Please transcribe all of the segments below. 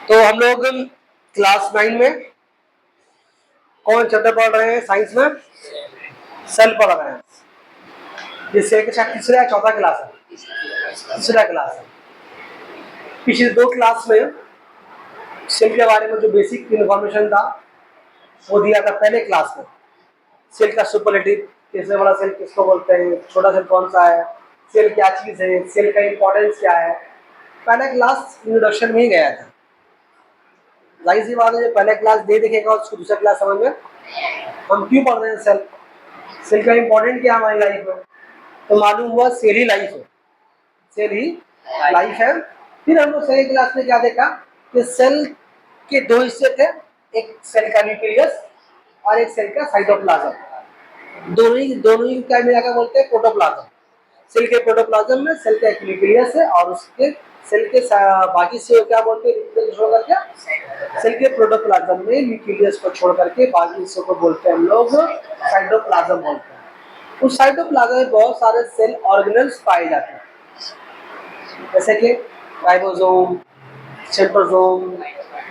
तो हम लोग क्लास 9 में कौन चैप्टर पढ़ रहे हैं? साइंस में सेल पढ़ रहे हैं। ये सेल का तीसरा या चौथा क्लास है? तीसरा क्लास है। पिछले 2 क्लास में सेल के बारे में जो बेसिक इन्फॉर्मेशन था वो दिया था पहले क्लास में। सेल का सुपरलेटिव, कैसे बड़ा सेल किसको बोलते हैं, छोटा सेल कौन सा है, सेल क्या चीज है, सेल का इंपॉर्टेंस क्या है। पहला क्लास इंट्रोडक्शन में ही गया था। जाहिर सी बात है, जो पहले क्लास दे देखेगा उसको दूसरा क्लास समझ में हम क्यों पढ़ रहे हैं सेल, सेल का इंपॉर्टेंट क्या है हमारी लाइफ में, तो मालूम हुआ सेल ही लाइफ है, सेल ही लाइफ है। फिर हम लोग सेल क्लास में क्या देखा कि सेल के 2 हिस्से थे, एक सेल का न्यूक्लियस और एक सेल का साइटोप्लाज्म। दोनों ही क्या मिला के बोलते हैं? प्रोटोप्लाज्म। सेल के प्रोटोप्लाज्म में सेल का एक न्यूक्लियस है और उसके सेल के बाकी से क्या बोलते हैं? छोड़ करके सेल के प्रोटोप्लाज्म में न्यूक्लियस को छोड़ करके बाकी हिस्सों को बोलते हैं हम लोग साइटोप्लाज्म बोलते हैं। उस साइटोप्लाज्म में बहुत सारे सेल ऑर्गेनल्स पाए जाते हैं, जैसे कि ribosome, centrosome,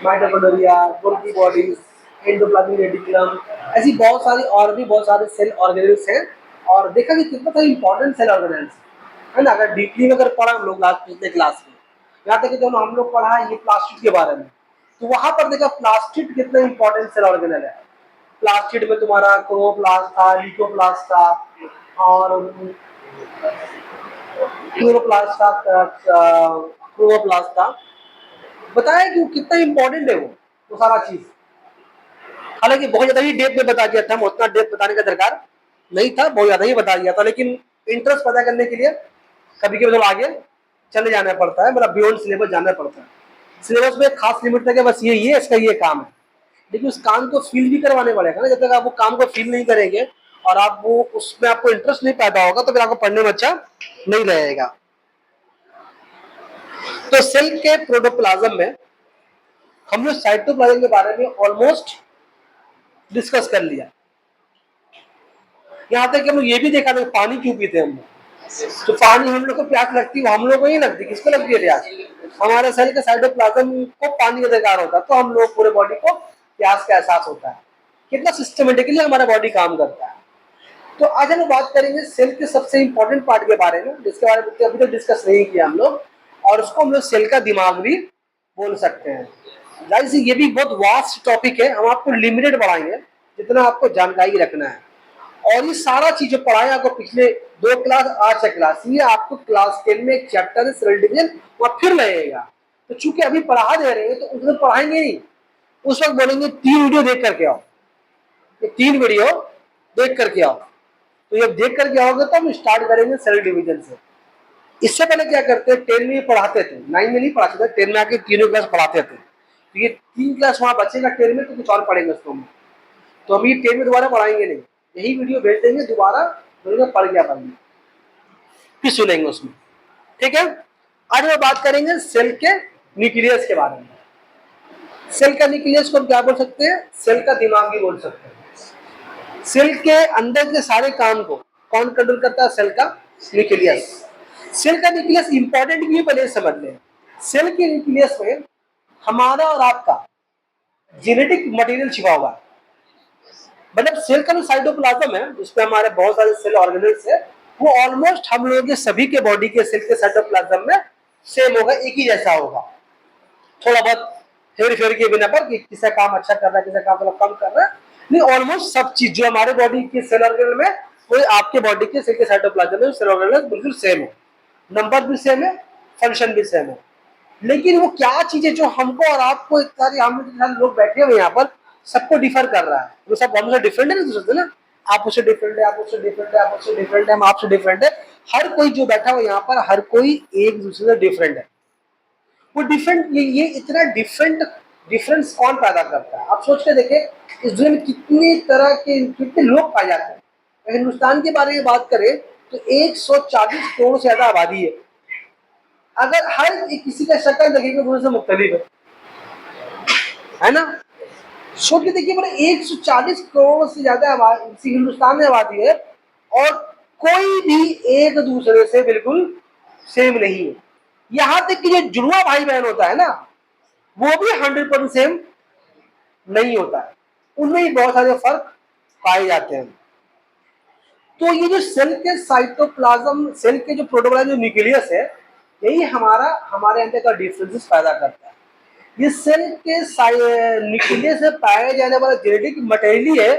mitochondria, Golgi bodies, endoplasmic reticulum, ऐसी बहुत सारी और भी बहुत सारे सेल ऑर्गेनल्स हैं। और देखा कि कितना सारे इंपॉर्टेंट सेल ऑर्गेनल्स है ना। अगर डीपली में अगर पढ़ा हम लोग पिछले क्लास में, यहाँ तक कि जब हम लोग पढ़ा ये प्लास्टिड के बारे में, तो वहां पर देखा प्लास्टिड कितना इंपॉर्टेंट सेल ऑर्गेनल है। प्लास्टिड में तुम्हारा क्रोमोप्लास्ट था, लिथोप्लास्ट था और क्लोरोप्लास्ट था। बताया कि वो कितना इंपॉर्टेंट है वो सारा चीज। हालांकि बहुत ज्यादा ही डेप्थ में बता दिया था, उतना डेप्थ बताने का दरकार नहीं था, बहुत ज्यादा ही बता दिया था, लेकिन इंटरेस्ट पैदा करने के लिए कभी कभी मतलब आगे चले जाना पड़ता है, मतलब बियॉन्ड सिलेबस जाना पड़ता है। सिलेबस में खास लिमिट तक है, बस ये इसका ये काम है, लेकिन उस काम को फील भी करवाने पड़ेगा ना। जब तक आप वो काम को फील नहीं करेंगे और आप वो उसमें आपको इंटरेस्ट नहीं पैदा होगा तो फिर आपको पढ़ने में अच्छा नहीं लगेगा। तो सेल के प्रोटोप्लाज्म में हम लोग साइटोप्लाज्म के बारे में ऑलमोस्ट डिस्कस कर लिया। यहाँ तक कि हम लोग ये भी देखा था पानी क्यों पीते हैं हम लोग। तो पानी हम लोग को प्यास लगती है, हम लोग को नहीं लगती, किसको लगती है प्यास? हमारे सेल के साइटोप्लाज्म को पानी का दरकार होता है, तो हम लोग पूरे बॉडी को प्यास का एहसास होता है। कितना सिस्टमेटिकली हमारा बॉडी काम करता है। तो आज हम बात करेंगे सेल के सबसे इंपॉर्टेंट पार्ट के बारे में, जिसके बारे में अभी तक डिस्कस नहीं किया हम लोग, और उसको हम लोग सेल का दिमाग भी बोल सकते हैं। जाहिर सी ये भी बहुत वास्ट टॉपिक है, हम आपको लिमिटेड पढ़ाएंगे जितना आपको जानकारी रखना है। और ये सारा चीज जो पढ़ाए आपको पिछले 2 क्लास, आज से क्लास, ये आपको क्लास 10 में एक चैप्टर है सेल डिवीजन, वह फिर लगेगा। तो चूंकि अभी पढ़ा दे रहे हैं तो उसमें पढ़ाएंगे नहीं, उस वक्त बोलेंगे 3 वीडियो देख करके आओ, ये 3 वीडियो देख करके आओ। तो जब देख करके आओगे तो हम स्टार्ट करेंगे सेल डिवीजन से। इससे पहले क्या करते हैं, 10 में पढ़ाते थे, 9 में नहीं पढ़ाते थे, 10 में आके तीनों क्लास पढ़ाते थे। तो ये 3 क्लास वहां बचेगा 10 में, तो कुछ और पढ़ेंगे उसको हम। तो अभी 10 में दोबारा पढ़ाएंगे नहीं, यही वीडियो भेज देंगे दोबारा, पढ़ क्या पाएंगे फिर सुनेंगे उसमें, ठीक है। आज हम बात करेंगे सेल के न्यूक्लियस के बारे में। सेल का न्यूक्लियस को हम क्या बोल सकते हैं? सेल का दिमाग भी बोल सकते हैं। सेल के अंदर के सारे काम को कौन कंट्रोल करता है? सेल का न्यूक्लियस। सेल का न्यूक्लियस इंपॉर्टेंट भी पहले समझ लें। सेल के न्यूक्लियस में हमारा और आपका जेनेटिक मटेरियल छिपा हुआ है। मतलब सेल का जो साइटोप्लाज्म है जिसमें हमारे बहुत सारे सेल ऑर्गेनल्स है, वो ऑलमोस्ट हम लोगों के सभी के बॉडी के सेल के साइटोप्लाज्म में सेम होगा, एक ही जैसा होगा। थोड़ा बहुत हेर फेर के बिना पर कि किसी काम अच्छा कर रहा है, किसी काम थोड़ा कम कर रहा है, नहीं ऑलमोस्ट सब चीज जो हमारे बॉडी के सेल ऑर्गेनल में, वो आपके बॉडी के सेल के साइटोप्लाज्म में सेल ऑर्गेनल बिल्कुल सेम है, नंबर भी सेम है, फंक्शन भी सेम है। लेकिन वो क्या चीज है जो हमको और आपको इत्यादि हम लोग बैठे हुए यहाँ पर सबको डिफर कर रहा है? वो सब हमसे डिफरेंट है ना दूसरे से ना। आप उससे डिफरेंट है, आप उससे डिफरेंट है, आप उससे डिफरेंट है, हम आपसे डिफरेंट है। हर कोई जो बैठा हुआ यहाँ पर, हर कोई एक दूसरे से डिफरेंट है। वो डिफरेंट, ये इतना डिफरेंस कौन पैदा करता है? आप सोच के देखें इस दुनिया में कितनी तरह के कितने लोग पाए जाते हैं। अगर हिंदुस्तान के बारे में बात करें तो 140 करोड़ से ज्यादा आबादी है। अगर हर किसी का शक्ल देखेंगे दूसरे से मुख्तलिफ है ना। सोच के देखिए, मतलब 140 करोड़ से ज्यादा हिंदुस्तान में आबादी है और कोई भी एक दूसरे से बिल्कुल सेम नहीं है। यहाँ तक कि जो जुड़वा भाई बहन होता है ना, वो भी 100% सेम नहीं होता है, उनमें ही बहुत सारे फर्क पाए जाते हैं। तो ये जो सेल के साइटोप्लाज्म, सेल के जो प्रोटोप्लाज्म, जो न्यूक्लियस है, यही हमारे अंदर का डिफरेंसेस पैदा करता है। ये सेल के न्यूक्लियस से पाया जाने वाला जेनेटिक मटेरियल है,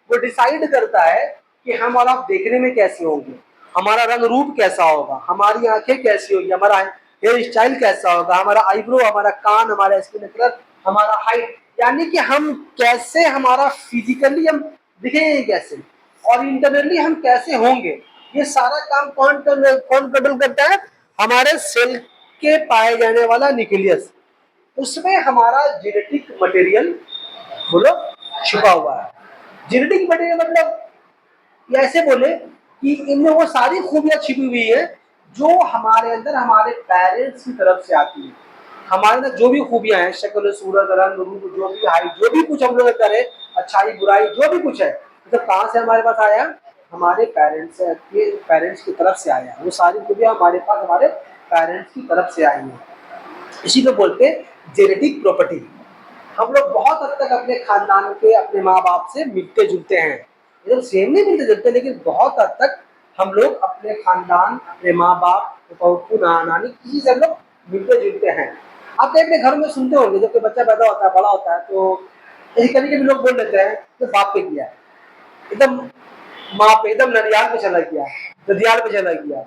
वो डिसाइड करता है कि हम और आप देखने में कैसे होंगे, हमारा रंग रूप कैसा होगा, हमारी आंखें कैसी होगी, हमारा हेयर स्टाइल कैसा होगा, हमारा आईब्रो, हमारा कान, हमारा स्किन कलर, हमारा हाइट, यानी कि हम कैसे, हमारा फिजिकली हम दिखेंगे कैसे, और इंटरनली हम कैसे होंगे, ये सारा काम कौन कंट्रोल करता है? हमारे सेल के पाए जाने वाला न्यूक्लियस, उसमें हमारा जेनेटिक मटेरियल बोलो छुपा हुआ है। जेनेटिक मटेरियल मतलब ऐसे बोले कि इनमें वो सारी खूबियां छिपी हुई है जो हमारे अंदर हमारे पेरेंट्स की तरफ से आती है। हमारे अंदर जो भी खूबियां हैं, शक्ल, सूरत, रंग रूप, जो भी हाइट, जो भी कुछ हम लोग करें, अच्छाई बुराई, जो भी कुछ है, तो कहाँ से हमारे पास आया? हमारे पेरेंट्स की तरफ से आया। वो सारी खूबियां हमारे पास हमारे पेरेंट्स की तरफ से आई है। इसी को बोलते हैं जेनेटिक प्रॉपर्टी। हम लोग बहुत हद तक अपने खानदान के, अपने माँ बाप से मिलते जुलते हैं, एकदम सेम नहीं मिलते जुलते, लेकिन बहुत हद तक हम लोग अपने खानदान, अपने माँ बाप, पप्पू, नानी, किसी से हम लोग मिलते जुलते हैं। आप अपने घर में सुनते होंगे, जब कोई बच्चा पैदा होता है, बड़ा होता है, तो ऐसे कभी कभी लोग बोल देते हैं तो बाप पे किया है, एकदम माँ पे, एकदम ननियाल पे चला गया, ददियाल पे चला गया।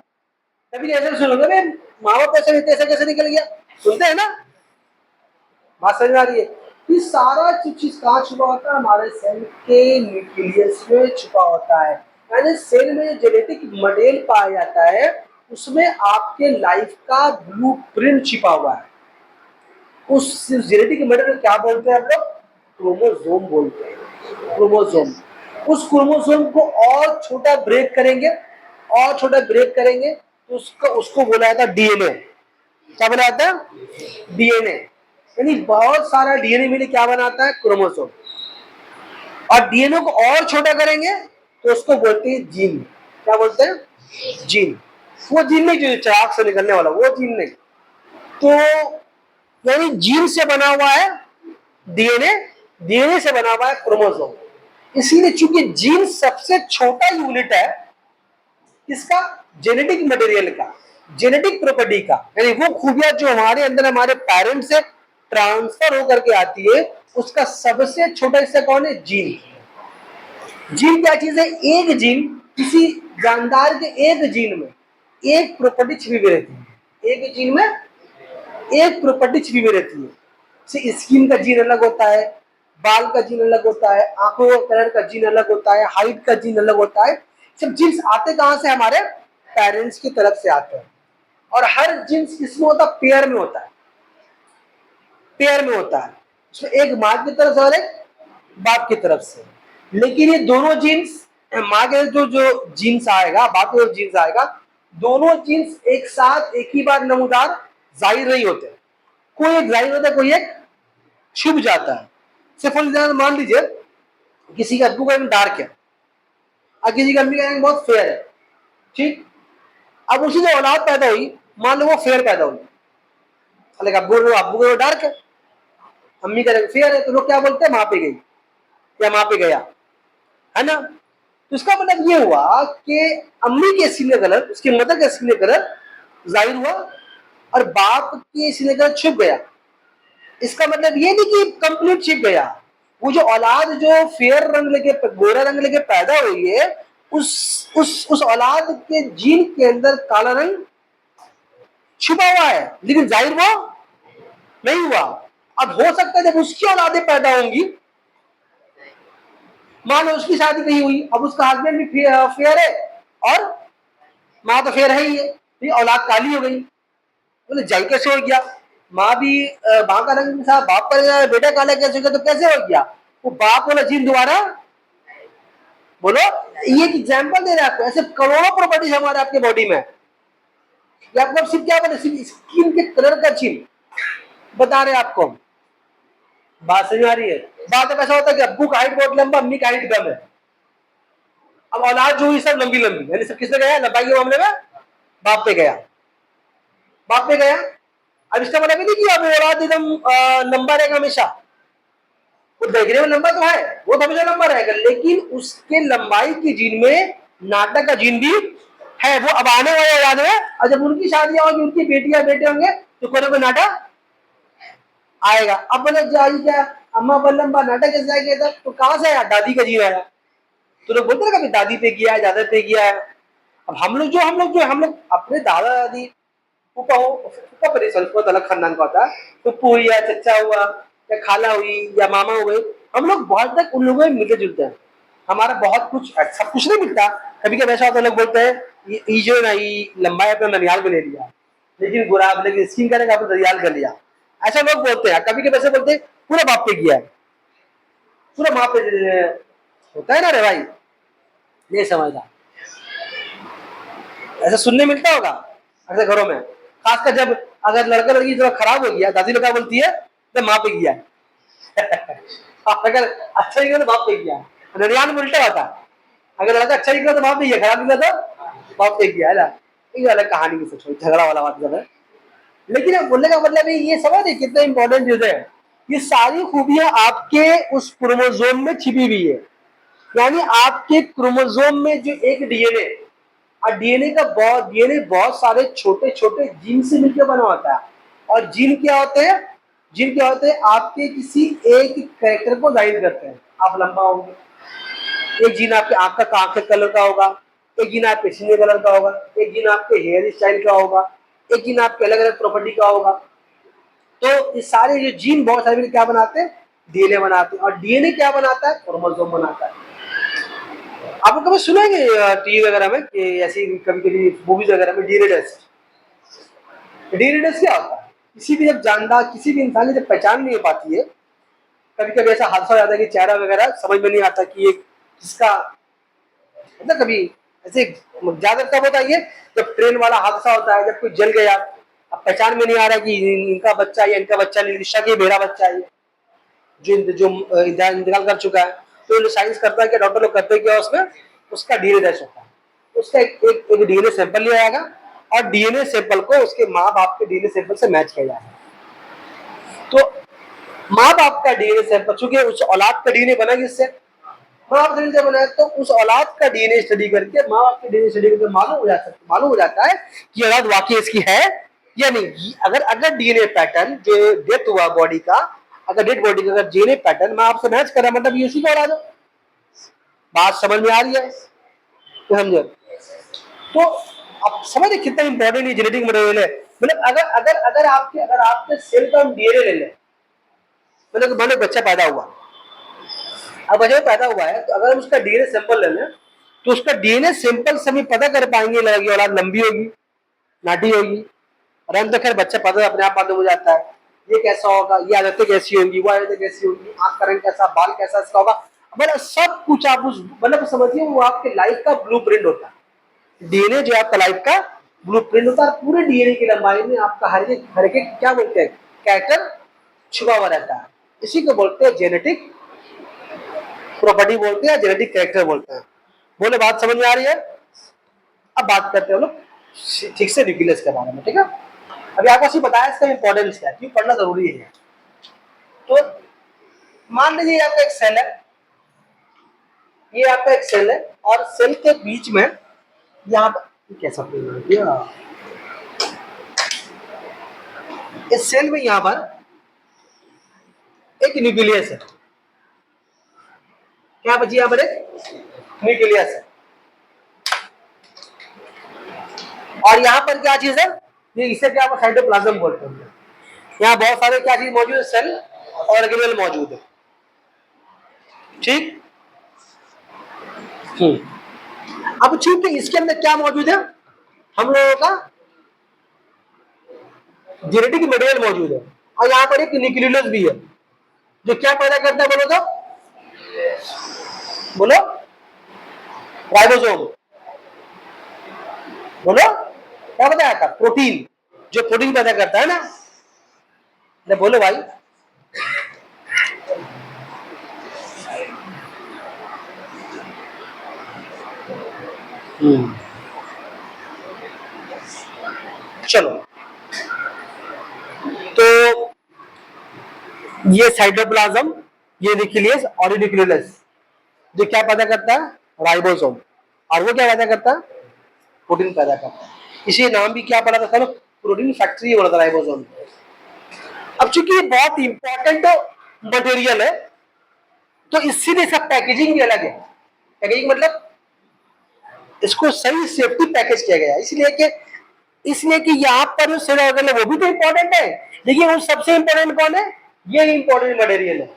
कभी ऐसे सुनोगे, माँ बाप ऐसे कैसे निकल गया, सुनते हैं ना? बात समझ में आ रही है? ये सारा चीज कहाँ छुपा होता है? हमारे सेल के न्यूक्लियस में छुपा होता है। यानी सेल में जेनेटिक मटेरियल पाया जाता है, उसमें आपके लाइफ का ब्लूप्रिंट छिपा हुआ है। उस जेनेटिक मटेरियल क्या बोलते हैं हम लोग? क्रोमोसोम बोलते हैं। क्रोमोसोम। उस क्रोमोसोम को और छोटा ब्रेक करेंगे, और छोटा ब्रेक करेंगे, तो उसको बोला जाता है डीएनए। क्या बोला जाता है? डीएनए। यानी बहुत सारा डीएनए मिले क्या बनाता है? क्रोमोसोम। और डीएनए को और छोटा करेंगे तो उसको बोलते हैं जीन। क्या बोलते हैं? जीन। वो जीन नहीं जो चाक से निकलने वाला, वो जीन नहीं। तो यानी जीन से बना हुआ है डीएनए, डीएनए से बना हुआ है क्रोमोसोम। इसीलिए चूंकि जीन सबसे छोटा यूनिट है इसका, जेनेटिक मटेरियल का, जेनेटिक प्रॉपर्टी का, यानी वो खूबियां जो हमारे अंदर हमारे पेरेंट्स से ट्रांसफर होकर के आती है, उसका सबसे छोटा हिस्सा कौन है? जीन। जीन क्या चीज है? एक जीन, किसी जानदार के एक जीन में एक प्रॉपर्टी छिपी हुई रहती है। एक जीन में एक प्रॉपर्टी छिपी हुई रहती है। स्किन का जीन अलग होता है, बाल का जीन अलग होता है, आंखों का कलर का जीन अलग होता है, हाइट का जीन अलग होता है। सब जीन्स आते कहां से? हमारे पेरेंट्स की तरफ से आते हैं। और हर जीन्स किसमें होता है? पेयर में होता है। पेयर में होता है, उसमें एक माँ की तरफ से और एक बाप की तरफ से। लेकिन ये दोनों जीन्स, माँ के जो जो जीन्स आएगा, बाप के जो जीन्स आएगा, दोनों जीन्स एक साथ एक ही बार नमूदार जाहिर नहीं होते। कोई एक जाहिर होता है, कोई एक छुप जाता है। से फॉर एग्जाम्पल मान लीजिए किसी का अब्बू का रंग डार्क है और किसी का अम्मी का रंग बहुत फेयर है, ठीक। अब उसी जो औलाद पैदा हुई, मान लो वो फेयर पैदा हुई, अब्बू का डार्क है, अम्मी का रंग फेयर है, तो लोग क्या बोलते हैं? माँ पे गई या माँ पे गया, है ना? तो इसका मतलब ये हुआ कि अम्मी के स्किन का कलर, उसकी मदर का स्किन का कलर जाहिर हुआ और बाप के स्किन का कलर छुप गया। इसका मतलब ये नहीं कि कंप्लीट छिप गया। वो जो औलाद जो फेयर रंग लेके, गोरा रंग लेके पैदा हुई है, उस औलाद के जीन के अंदर काला रंग छुपा हुआ है, लेकिन जाहिर वो नहीं हुआ। अब हो सकता है जब उसकी औलादें पैदा होंगी, मान लो उसकी शादी नहीं हुई, अब उसका हस्बैंड भी फेयर है और माँ तो फेयर है ही है, तो औलाद काली हो गई। बोले जाहिर कैसे हो गया? माँ भी माँ का रंग था, बाप का बेटा काला कैसे हो गया? तो कैसे हो गया? वो बाप वाला जीन दोबारा, बोलो। ये एक एग्जांपल दे रहा है आपको, ऐसे करोड़ों प्रॉपर्टीज हमारे आपके बॉडी में। ये आपको सिर्फ क्या बता, सिर्फ स्किन के कलर का चिन्ह बता रहे हैं आपको। बात समझ आ रही है? बात ऐसा होता है कि अब्बू का हाइट बहुत लंबा, अम्मी का हाइट कम है, अब औलाद जो हुई सब लंबी यानी सब किसने गया? लंबाई के मामले में बाप पे गया, बाप पे गया। अब इसका मतलब नहीं कि अब औलाद एकदम लंबा रहेगा हमेशा, वो देखने में लंबा तो है, वो तो हमेशा लंबा रहेगा, लेकिन उसके लंबाई की जीन में नाटक का जीन भी है। वो अब आने वाले औलाद में, और जब उनकी शादियां होंगी, उनकी बेटियां बेटे होंगे, तो कोई ना कोई नाटक आएगा। अब बोले जाई क्या अम्मा बल्लम्बा नाटक कैसे आएगा, तो कहां से आया, दादी का जीन आया। तो लोग बोलते ना कभी दादी पे किया है, दादा पे किया है। अब हम लोग अपने दादा दादी फूफा हो, फूफा पर बहुत अलग खानदान का होता है, तो फूफू या चचा हुआ या खाला हुई या मामा हुए, हम लोग बहुत तक उन लोगों में मिलते जुलते हैं। हमारा बहुत कुछ, सब कुछ नहीं मिलता। कभी कभी ऐसा होता है, लोग बोलते हैं ये जो ना ये लंबाई अपना ननियाल में ले लिया, लेकिन गुलाब लेकिन स्किन करेगा अपना ननियाल कर लिया, ऐसा लोग बोलते हैं। कभी कभी ऐसे बोलते हैं पूरा बाप पे किया है, पूरा माँ पे होता है ना रे भाई, नहीं समझता। ऐसा सुनने मिलता होगा अक्सर घरों में, खासकर जब अगर लड़का लड़की थोड़ा खराब हो गया, दादी लोग क्या बोलती है, तो माँ पे किया है। अगर अच्छा निकला तो बाप पे किया है, नरियान में उल्टा होता है, अगर लड़का अच्छा निकला तो बाप पे किया, खराब निकला तो बाप पे किया है ना। ये अलग कहानी की सोचो, झगड़ा वाला बात है। लेकिन अब बोलने का मतलब ये समझ है कितना इंपॉर्टेंट चीज है। ये सारी खूबियां आपके उस क्रोमोसोम में छिपी हुई है, यानी आपके क्रोमोसोम में जो एक डीएनए, और डीएनए बहुत सारे छोटे छोटे जीन से मिलकर बना होता है। और जीन क्या होते हैं, जीन क्या होते हैं, आपके किसी एक कैरेक्टर को जाहिर करते हैं। आप लंबा होंगे, एक जीन आपके आंख के कलर का होगा, एक जीन आपके सीने कलर का होगा, एक जीन आपके हेयर स्टाइल का होगा, एक जीन आपके अलग अलग प्रॉपर्टी का होगा। तो ये सारे जो जीन बहुत सारे क्या बनाते हैं, डीएनए बनाते हैं। और डीएनए क्या बनाता है, क्रोमोसोम बनाता है। आप लोग कभी सुनेंगे टीवी वगैरह में कि ऐसी कभी कभी मूवीज वगैरह में डीएनए टेस्ट, डीएनए टेस्ट क्या होता है, किसी भी जब जानदार किसी भी इंसान की जब पहचान नहीं हो पाती है, कभी कभी ऐसा हादसा हो जाता है कि चेहरा वगैरह समझ में नहीं आता कि ये किसका, मतलब कभी ऐसे ज्यादा कब होता है ये, जब ट्रेन वाला हादसा होता है, जब कोई जल गया, अब पहचान में नहीं आ रहा कि इनका बच्चा या इनका बच्चा नहीं, शक ये मेरा बच्चा है जो जो इंतकाल कर चुका है। तो साइंस करता है कि डॉक्टर लोग करते हैं क्या, उसमें उसका डीएनए टेस्ट होता है, उसका एक डीएनए सैंपल लिया जाएगा, और डीएनए सैंपल को उसके माँ बाप के डीएनए सैंपल से मैच किया जाएगा। तो माँ बाप का डीएनए सैंपल, चूंकि उस औलाद का डीएनए बना किससे, माँ बाप से बना है, तो उस औलाद का डीएनए स्टडी करके, माँ बाप के डीएनए स्टडी करके मालूम हो जाता है कि औलाद वाकई इसकी है या नहीं। अगर अगर डीएनए पैटर्न जो डेथ हुआ बॉडी का, अगर डेड बॉडी का अगर डीएनए पैटर्न माँ बाप से मैच कर रहा है, मतलब ये उसी का औलाद है। बात समझ में आ रही है, समझे। तो अब समझ कितना इंपॉर्टेंट ये जेनेटिक मटेरियल है। मतलब अगर आपके सेल का हम डीएनए ले लें, मतलब मान लो बच्चा पैदा हुआ, अब बच्चा पैदा हुआ है, तो अगर हम उसका डीएनए सैंपल ले लें, तो उसका डीएनए सैंपल से हम पता कर पाएंगे लगे औलाद लंबी होगी, नाटी होगी, और हम तो खैर बच्चा पैदा अपने आप मालूम हो जाता है ये कैसा होगा, ये आदतें कैसी होंगी, वो आदतें कैसी होंगी, आंख का रंग कैसा, बाल कैसा इसका होगा, मतलब सब कुछ आप उस मतलब समझिए वो आपके लाइफ का ब्लूप्रिंट होता है। डीएनए जो आपका लाइफ का ब्लूप्रिंट होता है, पूरे डीएनए की लंबाई में आपका हर एक क्या बोलते हैं, कैरेक्टर छुपा हुआ रहता है। इसी को बोलते हैं जेनेटिक प्रॉपर्टी बोलते हैं, जेनेटिक कैरेक्टर बोलते हैं। बोले बात समझ में आ रही है। अब बात करते हैं हम लोग ठीक से न्यूक्लियस के बारे में, ठीक है। अभी आपको सिर्फ बताया इसका इंपॉर्टेंस क्या है, क्यों पढ़ना जरूरी है। तो मान लीजिए आपका एक सेल है, ये आपका एक सेल है, और सेल के बीच में यहाँ पर कैसा इस सेल में यहाँ पर एक न्यूक्लियस है, क्या बची यहाँ पर एक न्यूक्लियस है, और यहाँ पर क्या चीज है, ये इसे क्या साइटोप्लाज्म बोलते हैं। यहाँ बहुत सारे क्या चीज मौजूद है, सेल ऑर्गेनेल मौजूद है, ठीक। अब चूंकि इसके अंदर क्या मौजूद है, हम लोगों का जेनेटिक मटेरियल मौजूद है, और यहाँ पर एक न्यूक्लियस भी है जो क्या पैदा करता है, बोलो तो बोलो, राइबोसोम, बोलो क्या बताया था, प्रोटीन, जो प्रोटीन पैदा करता है ना, बोलो भाई। चलो तो ये साइटोप्लाज्म, ये न्यूक्लियस और ये न्यूक्लियस, जो क्या पैदा करता है? राइबोसोम। और वो क्या पैदा करता है? प्रोटीन पैदा करता है। इसी नाम भी क्या पड़ा था? प्रोटीन फैक्ट्री बोला था राइबोसोम। अब चूंकि ये बहुत इंपॉर्टेंट मटेरियल है, तो इसीलिए इसका पैकेजिंग भी अलग है। पैकेजिंग मतलब इसको सही सेफ्टी पैकेज किया गया, इसलिए कि यहाँ पर जो सेल ऑर्गन है वो भी तो इंपॉर्टेंट है, लेकिन वो सबसे इंपॉर्टेंट कौन है? ये इंपॉर्टेंट मटेरियल है।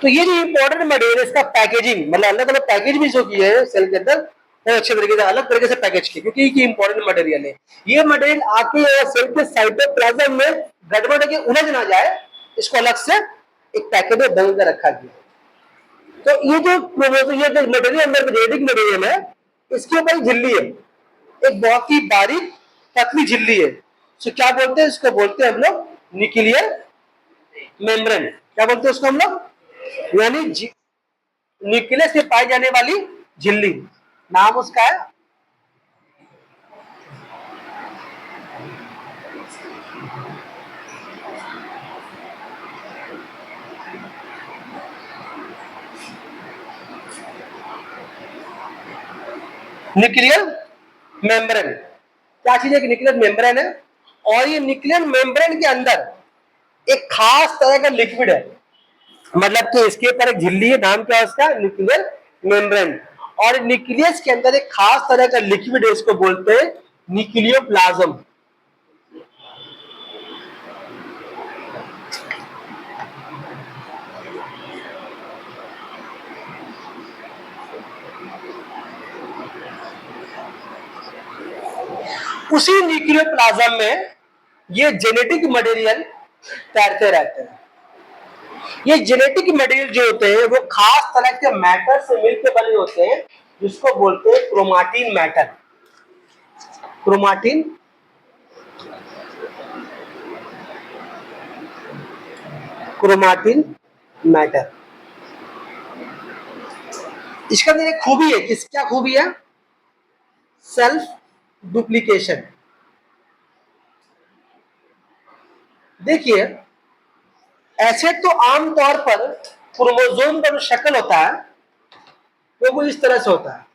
तो ये जो इंपॉर्टेंट मटेरियल है, इसका पैकेजिंग मतलब अलग अलग पैकेज भी जो किए हैं सेल के अंदर, वो अच्छे तरीके से अलग तरीके से पैकेज किए, क्योंकि ये इंपॉर्टेंट मटेरियल है। ये मटेरियल आके सेल के साइटोप्लाज्म में गड़बड़ के उलझ ना जाए, इसको अलग से एक पैकेट में बंद कर रखा गया। तो ये जो मटेरियल अंदर जेनेटिक मटेरियल है, इसके ऊपर झिल्ली है, एक बहुत ही बारीक पतली झिल्ली है। तो क्या बोलते हैं इसको? बोलते हैं हम लोग न्यूक्लियर मेम्ब्रेन। क्या बोलते हैं उसको हम लोग? यानी न्यूक्लियस से पाई जाने वाली झिल्ली, नाम उसका है न्यूक्लियर मेम्ब्रेन। क्या चीज है? न्यूक्लियर मेम्ब्रेन है, और ये न्यूक्लियर मेम्ब्रेन के अंदर एक खास तरह का लिक्विड है, मतलब कि इसके ऊपर एक झिल्ली है, नाम क्या है उसका? Nuclear membrane. और न्यूक्लियस के अंदर एक खास तरह का लिक्विड है, इसको बोलते हैं न्यूक्लियोप्लाज्म। उसी न्यूक्लियोप्लाज्म में ये जेनेटिक मटेरियल तैरते रहते हैं। ये जेनेटिक मटेरियल जो होते हैं वो खास तरह के मैटर से मिलकर बने होते हैं, जिसको बोलते हैं chromatin matter. Chromatin chromatin matter. इसका अंदर एक खूबी है, क्या खूबी है? Self duplication. देखिए, ऐसे तो आमतौर पर क्रोमोसोम का जो शक्ल होता है वो इस तरह से होता है।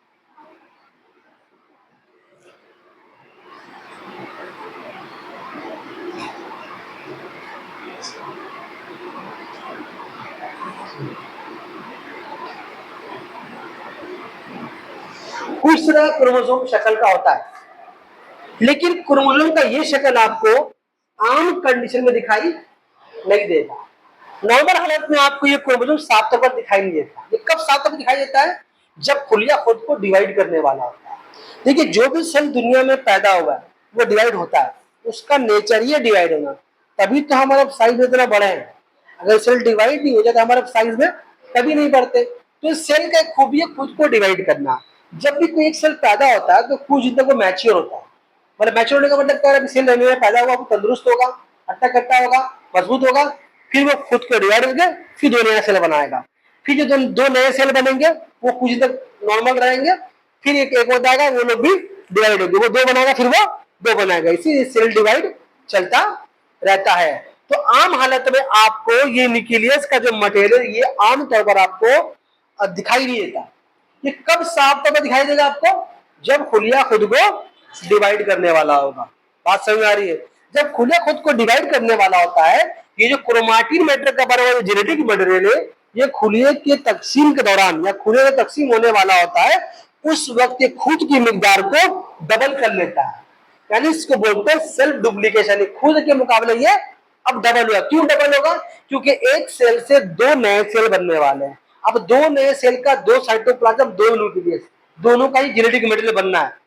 कुछ तरह क्रोमोसोम शक्ल का होता है, लेकिन क्रोमोसोम का ये शक्ल आपको आम कंडीशन में दिखाई नहीं देगा। नॉर्मल हालत में आपको ये क्रोमोसोम साफ तौर पर दिखाई नहीं देता। ये कब साफ तौर पर दिखाई देता है? जब खुलिया खुद को डिवाइड करने वाला होता है। देखिए, जो भी सेल दुनिया में पैदा हुआ है वो डिवाइड होता है, उसका नेचर ही है डिवाइड होना, तभी तो हमारे साइज में इतना बड़े हैं। अगर सेल डिवाइड नहीं हो जाता हमारे साइज में, कभी नहीं बढ़ते। तो सेल का एक खूबी है खुद को डिवाइड करना। जब भी कोई एक सेल पैदा होता है तो कुछ दिन तक वो मैच्योर होता है। मतलब मैच्योर होने का मतलब क्या है? सेल रहने में पैदा हुआ, वो तंदुरुस्त होगा, हट्टा कट्टा होगा, मजबूत होगा, फिर वो खुद को डिवाइड करके फिर दो नया सेल बनाएगा। फिर जो दो नए सेल बनेंगे वो कुछ दिन तक नॉर्मल रहेंगे, फिर एक होता है वो लोग भी डिवाइड होंगे, वो दो बनाएगा फिर वो दो बनाएगा, इसी सेल डिवाइड चलता रहता है। तो आम हालत में आपको ये न्यूक्लियस का जो मटेरियल ये आमतौर पर आपको दिखाई नहीं देता। ये कब साफ तौर पर दिखाई देगा आपको? जब खुलिया खुद को डिवाइड करने वाला होगा। बात समझ आ रही है? जब खुलिया खुद को डिवाइड करने वाला होता है, ये जो क्रोमाटिन मैटर का बना हुआ जेनेटिक मटेरियल है, ये खुलिये के तकसीम के दौरान या खुले में तकसीम होने वाला होता है, उस वक्त ये खुद की मिकदार को डबल कर लेता है। यानी इसको बोलते हैं सेल्फ डुप्लीकेशन। खुद के मुकाबले ये अब डबल हुआ। क्यों डबल होगा? क्योंकि एक सेल से दो नए सेल बनने वाले हैं। अब दो नए सेल का दो साइटोप्लाज्म, दो न्यूक्लियस, दोनों का ही जेनेटिक मटेरियल बनना है।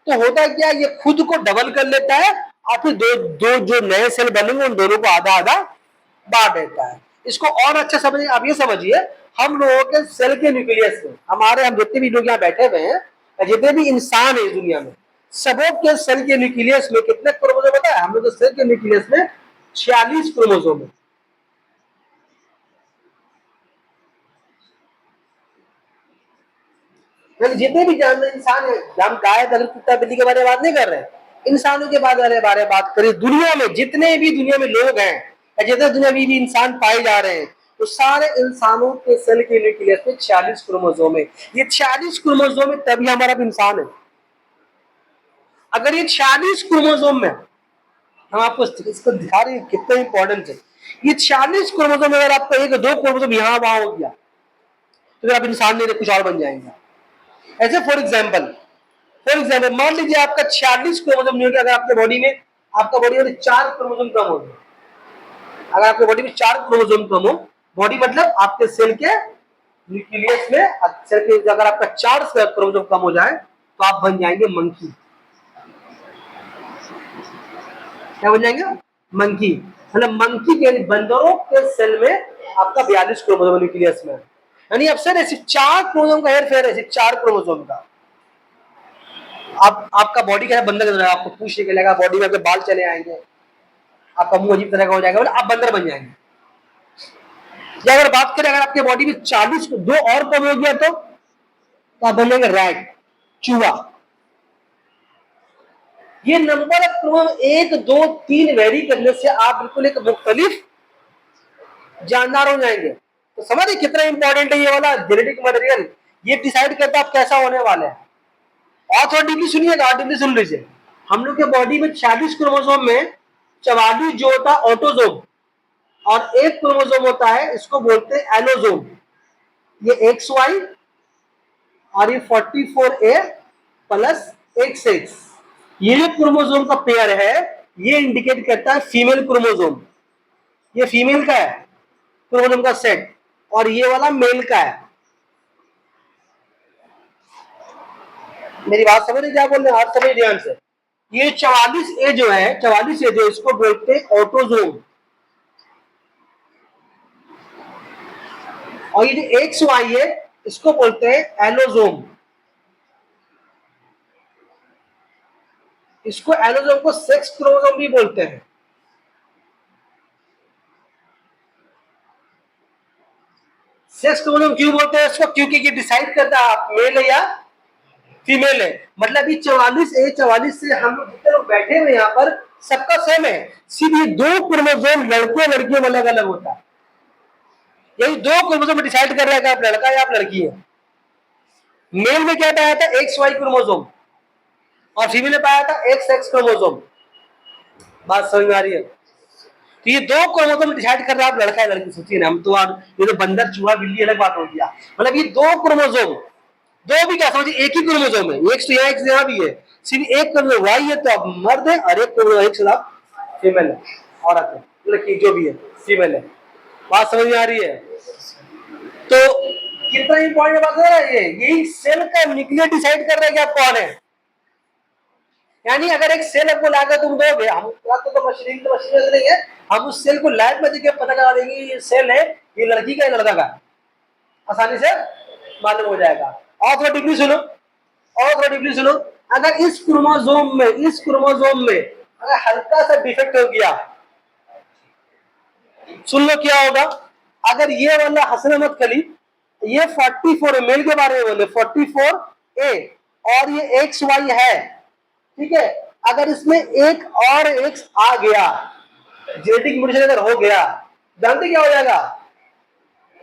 तो होता है क्या? ये खुद को डबल कर लेता है और फिर दो दो जो नए सेल बनेंगे उन दोनों को आधा आधा बांट देता है। इसको और अच्छा समझिए, आप ये समझिए, हम लोगों के सेल के न्यूक्लियस में हम जितने भी लोग यहाँ बैठे हुए हैं, जितने भी इंसान है इस दुनिया में, सबों के सेल के न्यूक्लियस में कितने क्रोमोसोम होता है? हम लोग के सेल के न्यूक्लियस में 46 क्रोमोसोम है। जितने भी जानवर इंसान है, हम गाय, बकरी, कुत्ता, बिल्ली के बारे में बात नहीं कर रहे हैं, इंसानों के बारे में बात करें, दुनिया में जितने भी दुनिया में लोग हैं या जितने दुनिया में भी इंसान पाए जा रहे हैं, तो सारे इंसानों के सेल के न्यूक्लियस में 46 क्रोमोसोम है। ये 46 क्रोमोसोम है तभी हमारा इंसान है। अगर ये 46 क्रोमोसोम में, हम आपको इसको दिखा रहे हैं कितना इंपॉर्टेंट है। ये 46 क्रोमोसोम अगर आपका एक दो क्रोमोसोम यहाँ वहां हो गया तो फिर आप इंसान नहीं, कुछ और बन जाएंगे। ऐसे फॉर एग्जाम्पल मान लीजिए आपका 46 क्रोमोसोम नहीं हो गया, अगर आपके बॉडी में, आपका बॉडी में 4 क्रोमोसोम कम हो गया, अगर आपके बॉडी में 4 क्रोमोसोम कम हो, बॉडी मतलब आपके सेल के न्यूक्लियस में सेल के अगर आपका 4 क्रोमोसोम कम हो जाए तो आप बन जाएंगे मंकी। क्या बन जाएंगे? मंकी। मतलब मंकी के, बंदरों के सेल में आपका 42 क्रोमोसोम न्यूक्लियस में, यानी अब सर ऐसे 4 क्रोमोसोम का हेरफेर है, 4 क्रोमोसोम का। आप आपका बॉडी क्या है, बंदर का, आपको पूछ निकलेगा, बॉडी में आपके बाल चले आएंगे, आपका मुंह अजीब तरह का हो जाएगा, मतलब आप बंदर बन जाएंगे। या अगर बात करें, अगर आपके बॉडी में 40 दो और कम हो गया तो आप बन जाएंगे रैट, चूहा। ये नंबर ऑफ क्रोमोसोम 1 2 3 वेरी करने से आप बिल्कुल एक मुख्तलिफ जानदार हो जाएंगे। तो समझिए कितना इंपॉर्टेंट है ये वाला जेनेटिक मटेरियल। ये डिसाइड करता है आप कैसा होने वाले हैं। ऑर्थोडीपली सुनिएगा, ऑर्थोडीपली सुन लीजिए। हम लोग के बॉडी में 46 क्रोमोसोम में 44 जो होता है ऑटोजोम, और एक क्रोमोसोम होता है, इसको बोलते हैं एलोजोम। ये XY और ये 44A प्लस XX, ये जो क्रोमोसोम का पेयर है ये इंडिकेट करता है फीमेल क्रोमोसोम। ये फीमेल का है क्रोमोसोम का सेट, और ये वाला मेल का है। मेरी बात समझ रहे क्या बोल रहे हैं? आप समझ ध्यान से। ये 44A जो है, 44A जो, इसको बोलते हैं ऑटोजोम, और ये जो XY है इसको बोलते हैं एलोजोम। इसको एलोजोम को सेक्स क्रोमोसोम भी बोलते हैं। सेक्स क्रोमोसोम क्यों बोलते हैं इसको? क्योंकि ये डिसाइड करता है आप मेल है या फीमेल है। मतलब ये 44A 44 से हम लोग जितने लोग बैठे हुए यहाँ पर सबका सेम है, सिर्फ ये 2 क्रोमोसोम लड़के लड़कियों में अलग अलग होता है। यही 2 क्रोमोसोम डिसाइड कर रहा है कि आप लड़का या आप लड़की है। मेल में क्या पाया था? XY क्रोमोसोम, और फीमेल में पाया था XX क्रोमोसोम। बात समझ में आ रही है? तो ये 2 क्रोमोसोम डिसाइड कर रहा है आप लड़का है लड़की। सोचिए ना, हम तो ये तो बंदर चूहा बिल्ली अलग बात हो गया। मतलब ये 2 क्रोमोसोम, दो भी क्या समझिए, एक ही क्रोमोसोम है, एक तो यहाँ एक यहाँ भी है, सिर्फ एक क्रोमोसोम वाई है तो आप मर्द है, और एक क्रोमोसोम एक से आप फीमेल है, औरत है, लड़की जो भी है फीमेल है। बात समझ में आ रही है? तो कितना इंपॉर्टेंट बात है ये, यही सेल का न्यूक्लियर डिसाइड कर रहा है कि आप कौन है। यानी अगर एक सेल आपको लाकर तुम दोगे, हम तो मशीन नहीं है, हम उस सेल को लैब में देकर पता लगा देंगे ये सेल है, ये लड़की का लड़का का, आसानी से मालूम हो जाएगा। और थोड़ा डीपली सुनो, और थोड़ा डीपली सुनो। अगर इस क्रोमोसोम में अगर हल्का सा डिफेक्ट हो गया, सुन लो क्या होगा। अगर ये वाला हसन अहमद खली, ये 44 मेल के बारे में बोले, 44A, और ये XY है, ठीक है। अगर इसमें एक और X आ गया, जेनेटिक म्यूटेशन अगर हो गया, जानते क्या हो जाएगा?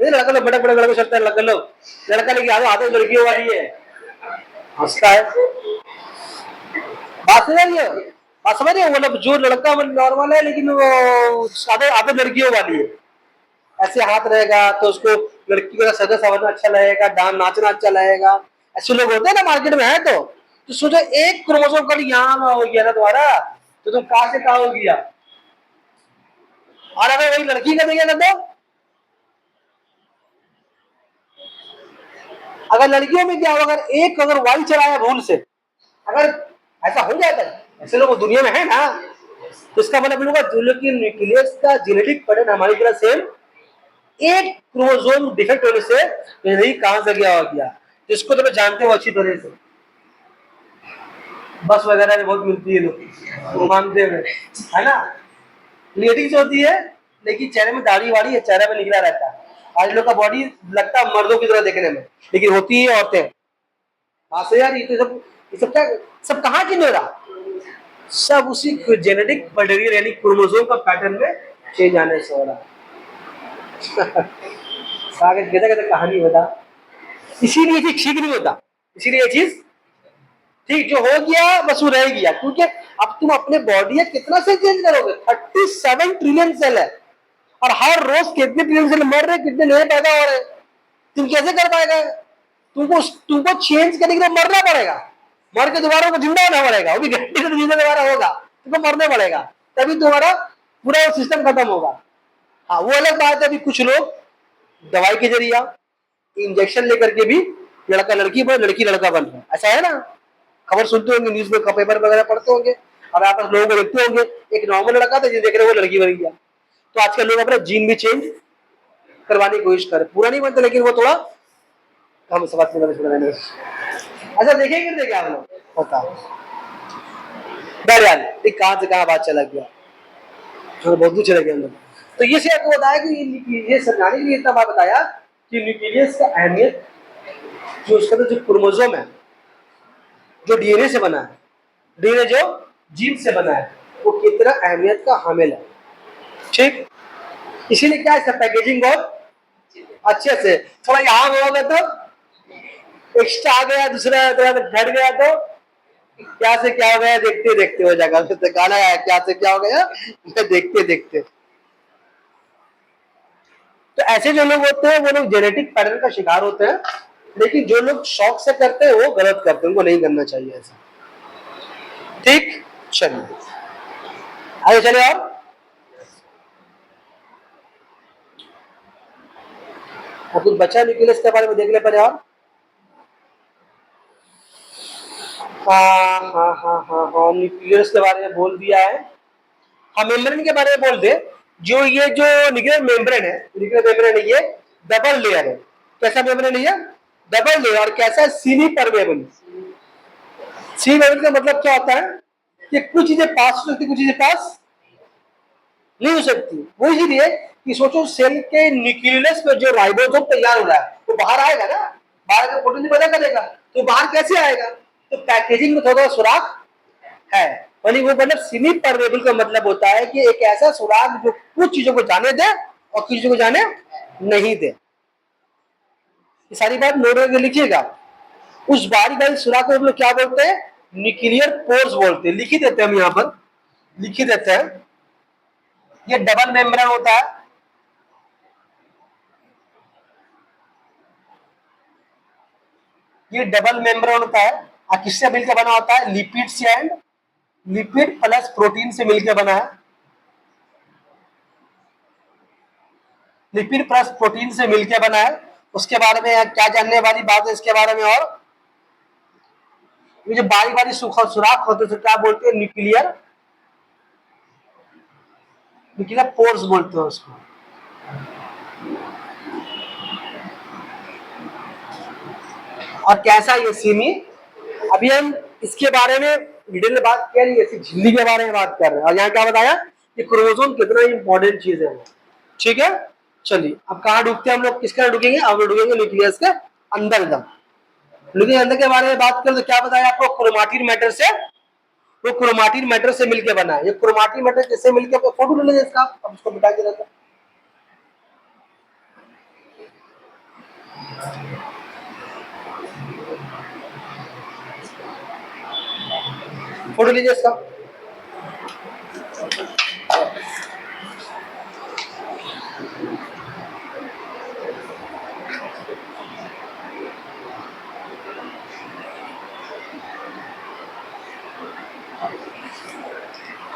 लड़का लोग बड़े बड़े लड़के चलते हैं, लड़का लेके आ आते लड़कियों वाली है, हंसता है। बात समझ रही है? बात समझ रही है? मतलब जो लड़का नॉर्मल है लेकिन वो आधे आधे लड़कियों वाली है, ऐसे हाथ रहेगा तो उसको लड़की का सजा समझना अच्छा लगेगा, डांस नाचना अच्छा लगेगा। ऐसे लोग होते हैं ना मार्केट में है। तो सोचो एक क्रोमोसोम कल यहाँ हो गया ना तुम्हारा, तो तुम कहां से कहा हो गया। और अगर वही लड़की का देखिए ना, तो अगर लड़कियों में क्या होगा, अगर वाई चलाया भूल से, अगर ऐसा हो जाता है, ऐसे लोग दुनिया में है ना, तो इसका मतलब न्यूक्लियस का जेनेटिक पैटर्न हमारी तरह सेम, एक क्रोमोसोम डिफेक्ट होने से नहीं कहां से गया हो गया, जिसको तो जानते हो अच्छी तरह से, बस वगैरह में बहुत मिलती है, लोग मानते हैं है ना। लेडीज होती है लेकिन चेहरे में दाढ़ी वाड़ी है, चेहरे में निकला रहता है। आज लोग का बॉडी लगता है मर्दों की तरह देखने में, लेकिन होती है औरतें। हाँ से यार, ये सब क्या, सब कहाँ की नोरा, सब उसी जेनेटिक मटेरियल यानी क्रोमोसोम का पैटर्न में चेंज आने से हो रहा है। सागर कहता कहता कहानी बता, इसीलिए ये ठीक नहीं होता, इसीलिए ये चीज ठीक जो हो गया बस वो रह गया, क्योंकि अब तुम अपने बॉडी है कितना से चेंज करोगे, 37 ट्रिलियन सेल है और हर रोज कितने ट्रिलियन सेल मर रहे, कितने नए पैदा हो रहे, तुम कैसे कर पाएगा? तुमको चेंज करने के लिए मरना पड़ेगा, मर के दोबारा को जिंदा होना पड़ेगा, वो भी घंटे से जिंदा दोबारा होगा, तुमको मरना पड़ेगा, तभी तुम्हारा पूरा सिस्टम खत्म होगा। हाँ वो अलग बात है, अभी कुछ लोग दवाई के जरिए इंजेक्शन लेकर के भी लड़का लड़की बन, लड़की लड़का बन रहा है, ऐसा है ना, खबर सुनते होंगे, न्यूज में पेपर वगैरह पढ़ते होंगे और आप लोगों को देखते होंगे, एक नॉर्मल लड़का था जिसे देख रहे वो लड़की बन गया। तो आजकल लोग अपना जीन भी चेंज करवाने की कोशिश करें, पूरा नहीं बनता लेकिन वो थोड़ा हम समझ में ऐसा देखेंगे देखे आप लोग बताओ। बहरहाल कहां से कहां बात चला गया, तो बहुत कुछ चला गया हम लोग। तो ये से आपको बताया कि ये समझाने के लिए इतना बात बताया कि न्यूक्लियस का अहमियत, जो उसका जो क्रोमोसोम है जो डीएनए से बना है, डीएनए जो जीन से बना है, वो कितना अहमियत का हामिल है, ठीक। इसीलिए क्या इसका पैकेजिंग बहुत अच्छे से, थोड़ा यहाँ होगा तो एक्स्ट्रा आ गया, दूसरा घट गया तो क्या से क्या हो गया देखते देखते हो जाएगा, तो गाना है क्या से क्या हो गया देखते देखते। तो ऐसे जो लोग होते हैं वो लोग जेनेटिक पैटर्न का शिकार होते हैं, लेकिन जो लोग शौक से करते हैं वो गलत करते हैं, उनको नहीं करना चाहिए ऐसा, ठीक। चलिए आगे चले, और कुछ बचा न्यूक्लियस के बारे में देख ले पहले। और हाँ न्यूक्लियस के बारे में बोल दिया है। हाँ मेम्ब्रेन के बारे में बोल दे, जो ये जो न्यूक्लियर मेम्ब्रेन है, न्यूक्लियर मेम्ब्रेन है ये डबल लेयर है। कैसा मेम्ब्रेन है ये? Double layer. और कैसा है? Semi permeable. सेमी परमेबल का मतलब क्या होता है कि कुछ चीजें पास हो सकती, कुछ चीजें पास नहीं हो सकती। वो इसीलिए कि सोचो सेल के न्यूक्लियस में जो राइबोसोम तैयार हो रहा है वो बाहर आएगा ना, बाहर का प्रोटीन पैदा करेगा, तो बाहर कैसे आएगा? तो पैकेजिंग में थोड़ा सुराख है, यानी वो मतलब सेमी परमेबल का मतलब होता है कि एक ऐसा सुराख जो कुछ चीजों को जाने दे और कुछ चीजों को जाने नहीं दे। ये सारी बात नोट करके लिखिएगा। उस बारी बारी सुराख को हम लोग क्या बोलते हैं? न्यूक्लियर पोर्स बोलते हैं। लिख ही देते हैं हम यहाँ पर, लिख ही देते हैं। ये डबल मेम्ब्रेन होता है, ये डबल मेम्ब्रेन होता है। और किससे मिलकर बना होता है? लिपिड से, एंड लिपिड प्लस प्रोटीन से मिलकर बना है। लिपिड प्लस प्रोटीन से मिलकर बना है। उसके बारे में क्या जानने वाली बात है इसके बारे में? और ये जो बारी बारी सुराख होते हैं क्या बोलते हैं? न्यूक्लियर न्यूक्लियर पोर्स बोलते हैं उसको। और कैसा ये सेमी, अभी हम इसके बारे में डिटेल में बात कर रही है, झिल्ली के बारे में बात कर रहे हैं। और यहाँ क्या बताया कि क्रोमोसोम कितना इंपॉर्टेंट चीज है, ठीक है। चलिए अब कहाँ डूबते हैं हम लोग, किसके डूबेंगे? अब डूबेंगे न्यूक्लियस के अंदर एकदम। न्यूक्लियस अंदर के बारे में बात करें तो क्या बताया आपको? क्रोमाटिन मैटर से, वो क्रोमाटिन मैटर से मिलकर बना है। ये क्रोमाटिन मैटर किससे मिलकर, फोटो ले लेंगे इसका, अब इसको मिटा के रहता है, फोटो लीजिए इसका।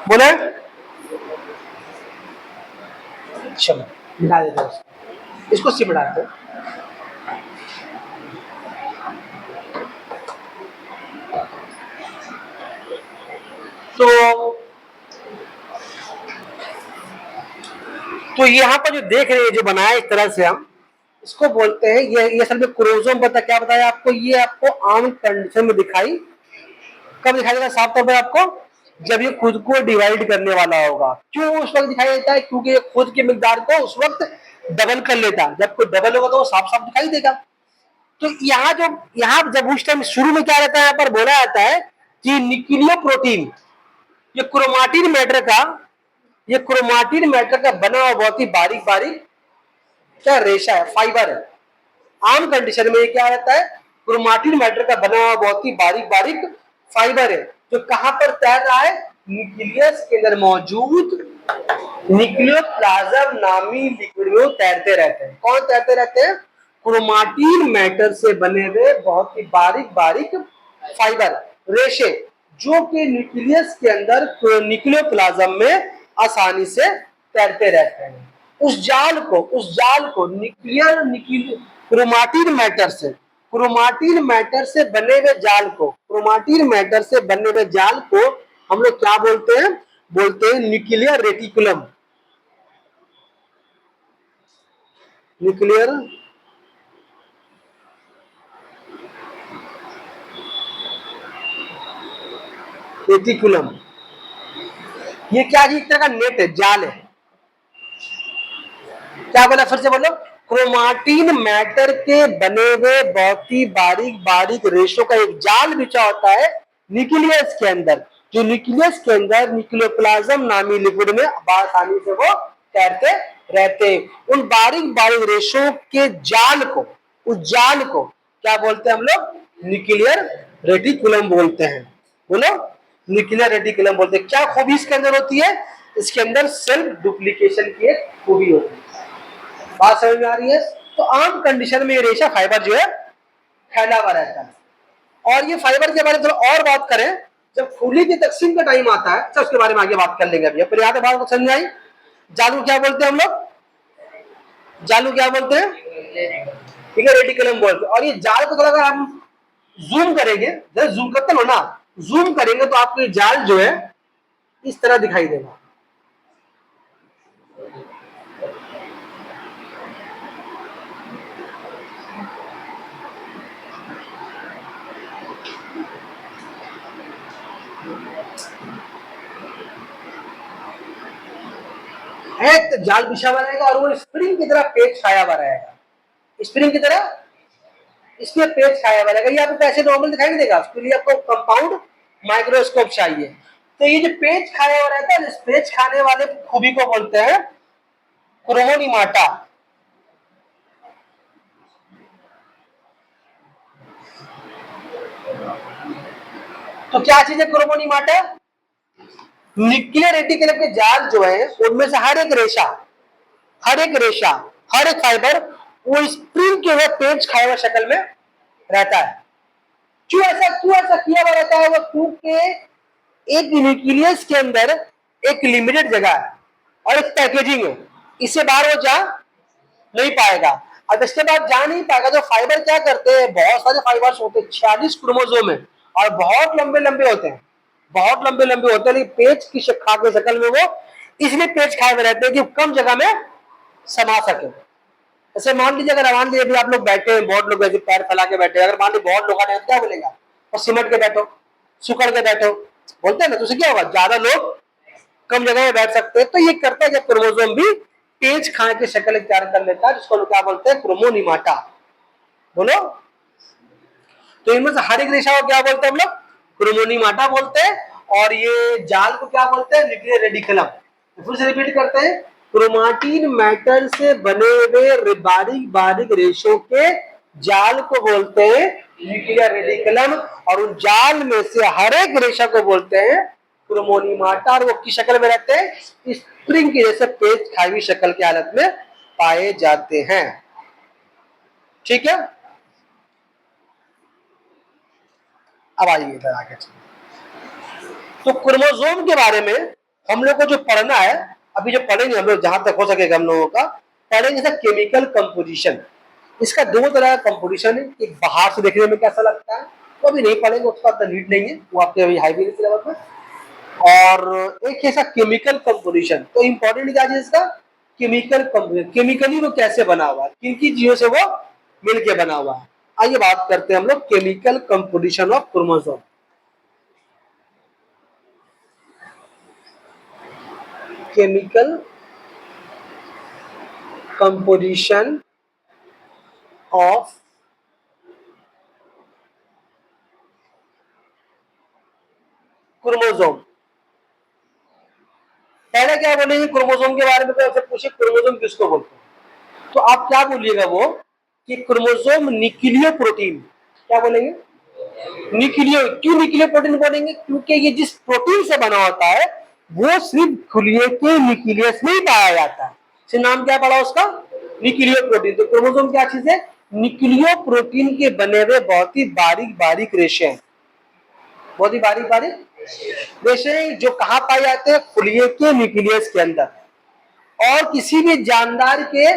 बोले चलो मिटा देते हैं इसको सिमटाते हैं। तो यहाँ पर जो देख रहे हैं, जो बनाया इस तरह से, हम इसको बोलते हैं, ये असल में क्रोमोसोम पता क्या बताया आपको? ये आपको आम कंडीशन में दिखाई कब दिखाई देगा साफ तौर पर आपको? जब ये खुद को डिवाइड करने वाला होगा। क्यों उस वक्त दिखाई देता है? क्योंकि ये खुद की मिकदार को उस वक्त डबल कर लेता है। जब कोई डबल होगा तो वो साफ साफ दिखाई देगा। तो यहाँ जब उस टाइम शुरू में क्या रहता है, यहाँ पर बोला जाता है कि न्यूक्लियो प्रोटीन, ये क्रोमाटिन मैटर का बना हुआ बहुत ही बारीक बारीक क्या रेशा है, फाइबर है। आम कंडीशन में ये क्या रहता है, क्रोमाटिन मैटर का बना हुआ बहुत ही बारीक बारीक फाइबर है, जो कहां पर तैर रहा है, न्यूक्लियस के अंदर मौजूद न्यूक्लियोप्लाज्म नामी लिक्विड में तैरते रहते हैं। कौन तैरते रहते हैं, क्रोमाटिन मैटर से बने हुए बहुत ही बारीक बारीक फाइबर रेशे, जो कि न्यूक्लियस के अंदर न्यूक्लियोप्लाज्म में आसानी से तैरते रहते हैं। उस जाल को क्रोमाटिन मैटर से बने हुए जाल को हम लोग क्या बोलते हैं, न्यूक्लियर रेटिकुलम। न्यूक्लियर रेटिकुलम ये क्या जी, एक तरह का नेट है, जाल है। क्या बोला, फिर से बोलो, क्रोमाटिन मैटर के बने हुए बहुत ही बारीक बारीक रेशों का एक जाल बिछा होता है न्यूक्लियस के अंदर, जो न्यूक्लियस के अंदर न्यूक्लियोप्लाज्म नामी लिक्विड में आसानी से वो तैरते रहते हैं। उन बारीक बारीक रेशों के जाल को, उस जाल को क्या बोलते हैं हम लोग, न्यूक्लियर रेटिकुलम बोलते हैं। बोलो, न्यूक्लियर रेटिकुलम बोलते हैं। क्या खूबी इसके अंदर होती है, इसके अंदर सेल्फ डुप्लीकेशन की एक खूबी होती है। बात समझ में आ रही है। तो आम कंडीशन में ये रेशा फाइबर जो है फैला हुआ रहता है। और ये फाइबर के बारे में थोड़ा और बात करें, जब फूली की तकसीम का टाइम आता है तो उसके बारे में आगे बात कर लेंगे। अभी पर यहाँ पे बात को समझ आई, जालू क्या बोलते हैं हम लोग, जालू क्या बोलते हैं, ठीक है, रेटिकुलम बोलते हैं। और ये जाल को थोड़ा अगर हम जूम करेंगे, जैसे जूम करते हो ना, जूम करेंगे तो आपको ये जाल जो है इस तरह दिखाई देगा। एक जाल बिछा हुआ रहेगा और वो स्प्रिंग की तरह पेच छाया हुआ रहेगा, स्प्रिंग की तरह इसमें पेच छाया हुआ रहेगा। ये आपको कैसे नॉर्मल दिखाई नहीं देगा, उसके लिए आपको कंपाउंड माइक्रोस्कोप चाहिए। तो ये जो पेच खाया हुआ रहता है, इस पेच खाने वाले खूबी को बोलते हैं क्रोमोनीमाटा। तो क्या चीज है क्रोमोनीमाटा, न्यूक्लियर रेटिकुलम के जाल जो है उनमें से हर एक रेशा, हर एक फाइबर वो स्प्रिंग के हुए पेच खाए हुए शक्ल में रहता है। क्यों ऐसा किया हुआ रहता है, वो क्योंकि एक न्यूक्लियस के अंदर एक लिमिटेड जगह है और एक पैकेजिंग है, इससे बाहर वो जा नहीं पाएगा। अब इसके बाद जा नहीं पाएगा तो फाइबर क्या करते हैं, बहुत सारे फाइबर्स होते हैं, 46 क्रोमोसोम है और बहुत लंबे लंबे होते हैं, लेकिन पेज की शाखा के शक्ल में वो इसलिए पेज खाए हुए रहते हैं कि कम जगह में समा सके। जैसे मान लीजिए, अगर मान लीजिए आप लोग बैठे हैं, बहुत लोग ऐसे पैर फैला के बैठे हैं, अगर मान लीजिए बहुत लोग आ रहे हैं, क्या बोलेगा, और सिमट के बैठो, सुकड़ के बैठो, बोलते हैं ना, तो उससे क्या होगा, ज्यादा लोग कम जगह में बैठ सकते हैं। तो ये करता है कि क्रोमोसोम भी पेज खाने की शक्ल इख्तियार कर लेता है, जिसको लोग क्या बोलते हैं, क्रोमोनीमाटा। बोलो, तो इनमें से हर एक रेशा को क्या बोलते हैं हम लोग, क्रोमोनीमाटा बोलते हैं। और ये जाल को क्या बोलते हैं, न्यूक्लियर रेटिकुलम। फिर से रिपीट करते हैं, क्रोमाटिन मैटर से बने हुए बारीक बारीक रेशों के जाल को बोलते हैं न्यूक्लियर रेटिकुलम, और उन जाल में से हर एक रेशा को बोलते हैं क्रोमोनीमाटा। और वो किस शक्ल में रहते हैं, स्प्रिंग की जैसे पेच खाई हुई शक्ल की हालत में पाए जाते हैं। ठीक है, अब आइए इधर आगे। तो क्रोमोसोम के बारे में हम लोग को जो पढ़ना है, अभी जो पढ़ेंगे हम लोग, जहां तक हो सकेगा हम लोगों का पढ़ेंगे, जैसे केमिकल कंपोजिशन। इसका दो तरह का कंपोजिशन है, एक बाहर से देखने में कैसा लगता है, वो भी नहीं पढ़ेंगे, उसका तो नीड नहीं है, वो आपके अभी हाईवे सिलेबस में। और एक ऐसा केमिकल कंपोजिशन, तो इंपॉर्टेंट क्या है इसका, केमिकल कंपोजिशन, केमिकली वो कैसे बना हुआ है, किन किन चीजों से वो मिलके बना हुआ है। आइए बात करते हैं हम लोग chemical composition of chromosome. Chemical composition of chromosome. पहले क्या बोलेंगे क्रोमोसोम के बारे में, तो आपसे पूछे क्रोमोसोम किसको बोलते हैं, तो आप क्या बोलिएगा वो कि क्रोमोसोम न्यूक्लियो प्रोटीन। क्या बोलेंगे? न्यूक्लियो। क्यों न्यूक्लियो प्रोटीन बोलेंगे? क्योंकि ये जिस प्रोटीन से बना होता है वो सिर्फ खुलिये के न्यूक्लियस में ही पाया जाता है। इसे नाम क्या पड़ा उसका? Nucleo protein. तो क्रोमोसोम क्या चीज है? न्यूक्लियो प्रोटीन के बने हुए बहुत ही बारीक बारीक रेशे हैं, बहुत ही बारीक बारीक रेशे जो कहाँ पाए जाते हैं? खुलिये के न्यूक्लियस के अंदर। और किसी भी जानदार के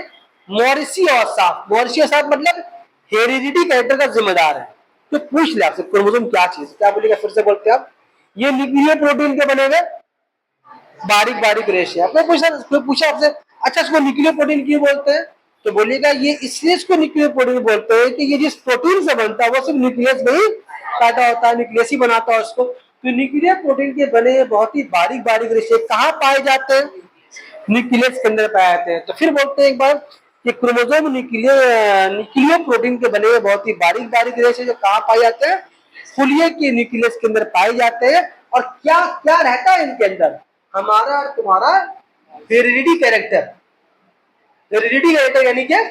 मॉरिसी औसाफ, मॉरिसी औसाफ मतलब हेरिडिटी कैरेक्टर का जिम्मेदार है। तो पूछ ले आपसे क्रोमोसोम क्या चीज, क्या बोलेगा? फिर से बोलते हैं आप, ये न्यूक्लियर प्रोटीन के बने हुए बारीक बारीक रेशे। आपने पूछा आपसे, अच्छा इसको न्यूक्लियर प्रोटीन क्यों बोलते हैं? तो बोलिएगा ये इसलिए इसको न्यूक्लियर प्रोटीन बोलते हैं कि ये जिस प्रोटीन से बनता है वो सिर्फ न्यूक्लियस में ही पैदा होता है, न्यूक्लियस ही बनाता है उसको। तो न्यूक्लियर प्रोटीन के बने बहुत ही बारीक बारीक रेशे कहाँ पाए जाते हैं? न्यूक्लियस के अंदर पाए जाते हैं। तो फिर बोलते हैं एक बार कि क्रोमोसोम न्यूक्लियर प्रोटीन के बने हुए बहुत ही बारीक बारीक रेशे जो कहाँ पाए जाते हैं? खुलिये के न्यूक्लियस के अंदर पाए जाते हैं। और क्या क्या रहता है इनके अंदर? हमारा और तुम्हारा हेरिडिटी कैरेक्टर। हेरिडिटी कैरेक्टर यानी क्या?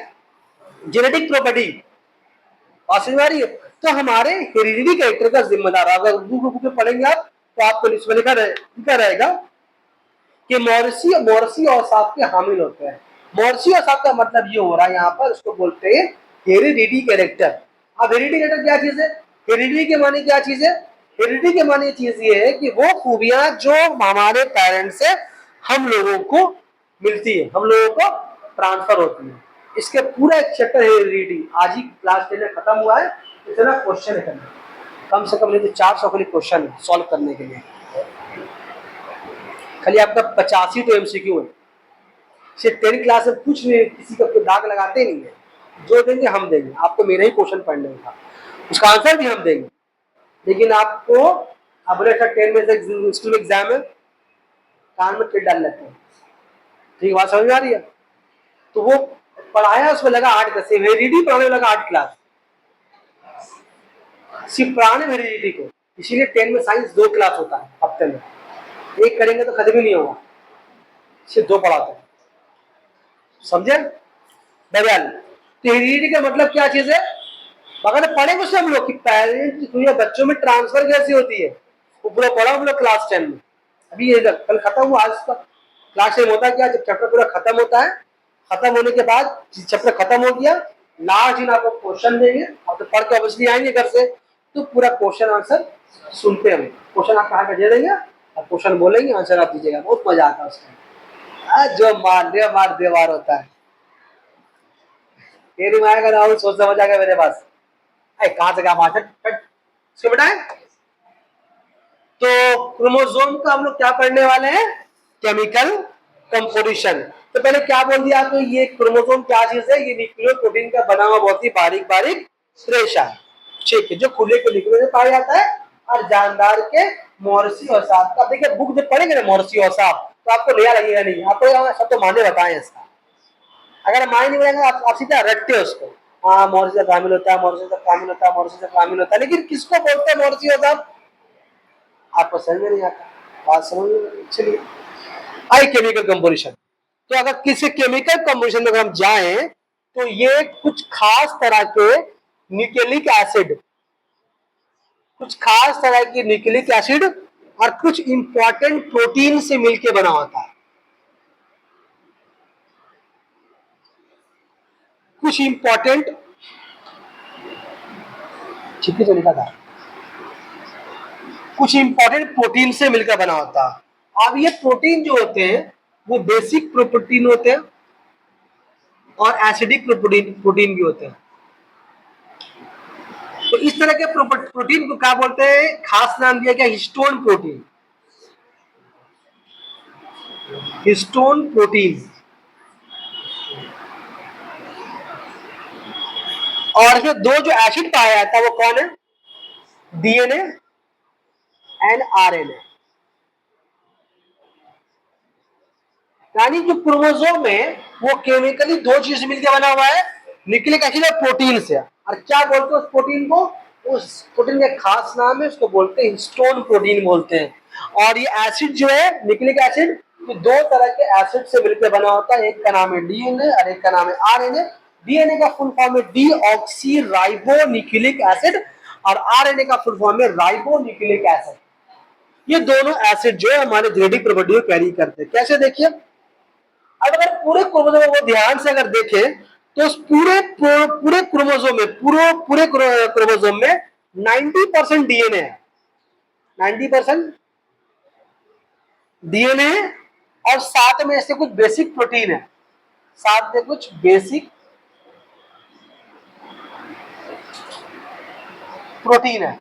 Genetic property. समझ आ रही है? तो हमारे हेरिडिटी कैरेक्टर का जिम्मेदार, अगर बुक में पढ़ेंगे आप तो आपको इसमें लिखा रहेगा कि मॉरिसी औसाफ के हामिल होते हैं। मॉरिसी औसाफ का मतलब ये हो रहा है यहाँ पर, उसको बोलते हैं हेरिडिटी कैरेक्टर। अब हेरिडिटी कैरेक्टर क्या चीज है? हेरिडिटी के माने क्या चीज है? हेरिडिटी के माने चीज ये है कि वो खूबियां जो हमारे पेरेंट्स से हम लोगों को मिलती है, हम लोगों को ट्रांसफर होती है। इसके पूरा एक चैप्टर है हेरिडिटी, आज ही क्लास 10 में खत्म हुआ है। इतना क्वेश्चन है करना, कम से कम नहीं तो 400 के लिए क्वेश्चन है सॉल्व करने के लिए। खाली आपका 85 तो एमसीक्यू है। सिर्फ 10 क्लास में कुछ नहीं, किसी का दाग लगाते नहीं है। जो देंगे हम देंगे आपको, मेरा ही क्वेश्चन पढ़ने का, उसका आंसर भी हम देंगे। लेकिन आपको अब 10 में से स्कूल एग्जाम है, कान में टिक डाल लेते हैं। ठीक बात समझ में आ रही है? तो वो पढ़ाया, उसमें लगा 8 हेरिडिटी पढ़ाने में लगा 8 क्लास, सिर्फ पढ़ाने में हेरिडिटी को। इसीलिए 10 में साइंस 2 क्लास होता है हफ्ते में, एक करेंगे तो खत्म ही नहीं होगा, सिर्फ 2 पढ़ाते हैं। समझे बगल? तो हेरिडिटी का मतलब क्या चीज है? मगर पढ़े कुछ हम लोग कि पेरेंट की बच्चों में ट्रांसफर कैसी होती है, वो पूरा पढ़ा हम लोग क्लास 10 में। अभी ये कल खत्म हुआ, आज का क्लास 10 होता है क्या? जब चैप्टर पूरा खत्म होता है, खत्म होने के बाद चैप्टर खत्म हो गया, लास्ट दिन आपको क्वेश्चन देंगे, आप तो पढ़ के ऑब्वियसली आएंगे घर से, तो पूरा क्वेश्चन आंसर सुनते हैं। क्वेश्चन आप कहाँ का दे देंगे और क्वेश्चन बोलेंगे, आंसर आप दीजिएगा। बहुत मजा आता है उसमें, जो मार दे वार होता है। तेरी माया का राहुल सोच समझ आ गया मेरे पास, कहां से कहा इसको बताए। तो क्रोमोसोम का हम लोग क्या पढ़ने वाले हैं? Chemical composition. तो पहले क्या बोल दिया आपको, ये क्रोमोसोम क्या चीज है? ये न्यूक्लियर प्रोटीन का बना हुआ बहुत ही बारीक बारीक रेशा है, ठीक है, जो खुले के न्यूक्लियस में पाया जाता है और जानदार के मॉरिसी औसाफ का। देखिए बुक जब पढ़ेंगे ना मॉरिसी औसाफ, तो आपको नया लगेगा नहीं, आपको सब तो माने बताए इसका। अगर मायने नहीं मिलेगा आप सीधा रटते हो उसको, हाँ मॉरिसी से शामिल होता है, मॉरिसी से शामिल होता है, मॉरिसी से शामिल होता है, लेकिन किसको बोलते हैं मॉरिसी औसाफ? आपको समझ में नहीं आता, बात समझ में। चलिए आई केमिकल कंपोजिशन। तो अगर किसी केमिकल कंपोजिशन में अगर हम जाएं तो ये कुछ खास तरह के न्यूक्लिक एसिड, कुछ खास तरह की न्यूक्लिक एसिड और कुछ इंपॉर्टेंट प्रोटीन से मिलकर बना होता है। कुछ इंपॉर्टेंट, ठीक है, तो लिखा था कुछ इंपॉर्टेंट प्रोटीन से मिलकर बना होता है। अब ये प्रोटीन जो होते हैं वो बेसिक प्रोटीन होते हैं और एसिडिक प्रोटीन भी होते हैं। तो इस तरह के प्रोटीन को क्या बोलते हैं? खास नाम दिया गया हिस्टोन प्रोटीन। Histone protein. और इसमें 2 जो एसिड पाया जाता है वो कौन है? DNA and RNA. यानी जो क्रोमोसोम है वो केमिकली 2 चीज से मिलकर बना हुआ है, न्यूक्लिक एसिड और प्रोटीन से। और क्या बोलते हैं उस प्रोटीन को? उस प्रोटीन का खास नाम है, उसको बोलते हैं हिस्टोन प्रोटीन बोलते हैं। और ये एसिड जो है न्यूक्लिक एसिड कि दो तरह के एसिड से मिलकर बना होता है, एक का नाम है डीएनए और एक का नाम है आरएनए। डीएनए का फुल फॉर्म है डीऑक्सी राइबोन्यूक्लिक एसिड और आरएनए का फुल फॉर्म है राइबोन्यूक्लिक एसिड। ये दोनों एसिड जो है हमारे जेनेटिक प्रॉपर्टी को कैरी करते हैं। कैसे देखिए, अब अगर पूरे क्रोमोसोम को ध्यान से अगर देखें तो उस पूरे पूरे क्रोमोसोम में पूरे क्रोमोसोम में 90% डीएनए है, 90% डीएनए और साथ में ऐसे कुछ बेसिक प्रोटीन है, साथ में कुछ बेसिक प्रोटीन है।